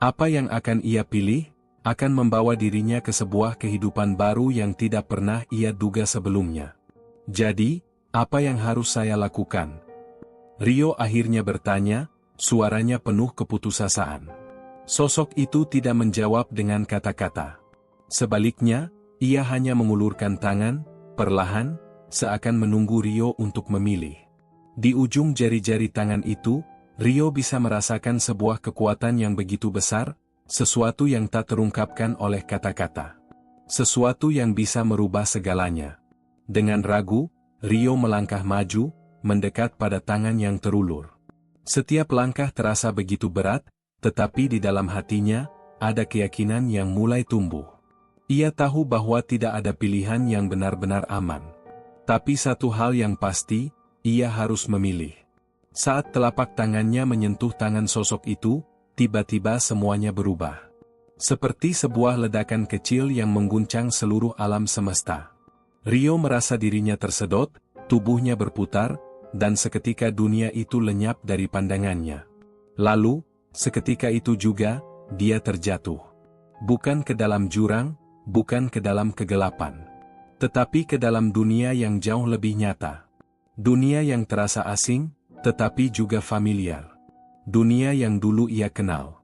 Apa yang akan ia pilih, akan membawa dirinya ke sebuah kehidupan baru yang tidak pernah ia duga sebelumnya. Jadi, apa yang harus saya lakukan? Rio akhirnya bertanya, suaranya penuh keputusasaan. Sosok itu tidak menjawab dengan kata-kata. Sebaliknya, ia hanya mengulurkan tangan, perlahan, seakan menunggu Rio untuk memilih. Di ujung jari-jari tangan itu, Rio bisa merasakan sebuah kekuatan yang begitu besar, sesuatu yang tak terungkapkan oleh kata-kata. Sesuatu yang bisa merubah segalanya. Dengan ragu, Rio melangkah maju, mendekat pada tangan yang terulur. Setiap langkah terasa begitu berat, tetapi di dalam hatinya, ada keyakinan yang mulai tumbuh. Ia tahu bahwa tidak ada pilihan yang benar-benar aman. Tapi satu hal yang pasti, ia harus memilih. Saat telapak tangannya menyentuh tangan sosok itu, tiba-tiba semuanya berubah. Seperti sebuah ledakan kecil yang mengguncang seluruh alam semesta. Rio merasa dirinya tersedot, tubuhnya berputar, dan seketika dunia itu lenyap dari pandangannya. Lalu, seketika itu juga, dia terjatuh. Bukan ke dalam jurang, bukan ke dalam kegelapan. Tetapi ke dalam dunia yang jauh lebih nyata. Dunia yang terasa asing, tetapi juga familiar. Dunia yang dulu ia kenal.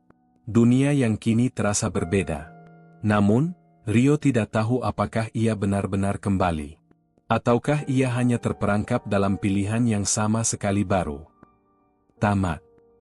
Dunia yang kini terasa berbeda. Namun, Rio tidak tahu apakah ia benar-benar kembali. Ataukah ia hanya terperangkap dalam pilihan yang sama sekali baru. Tamat.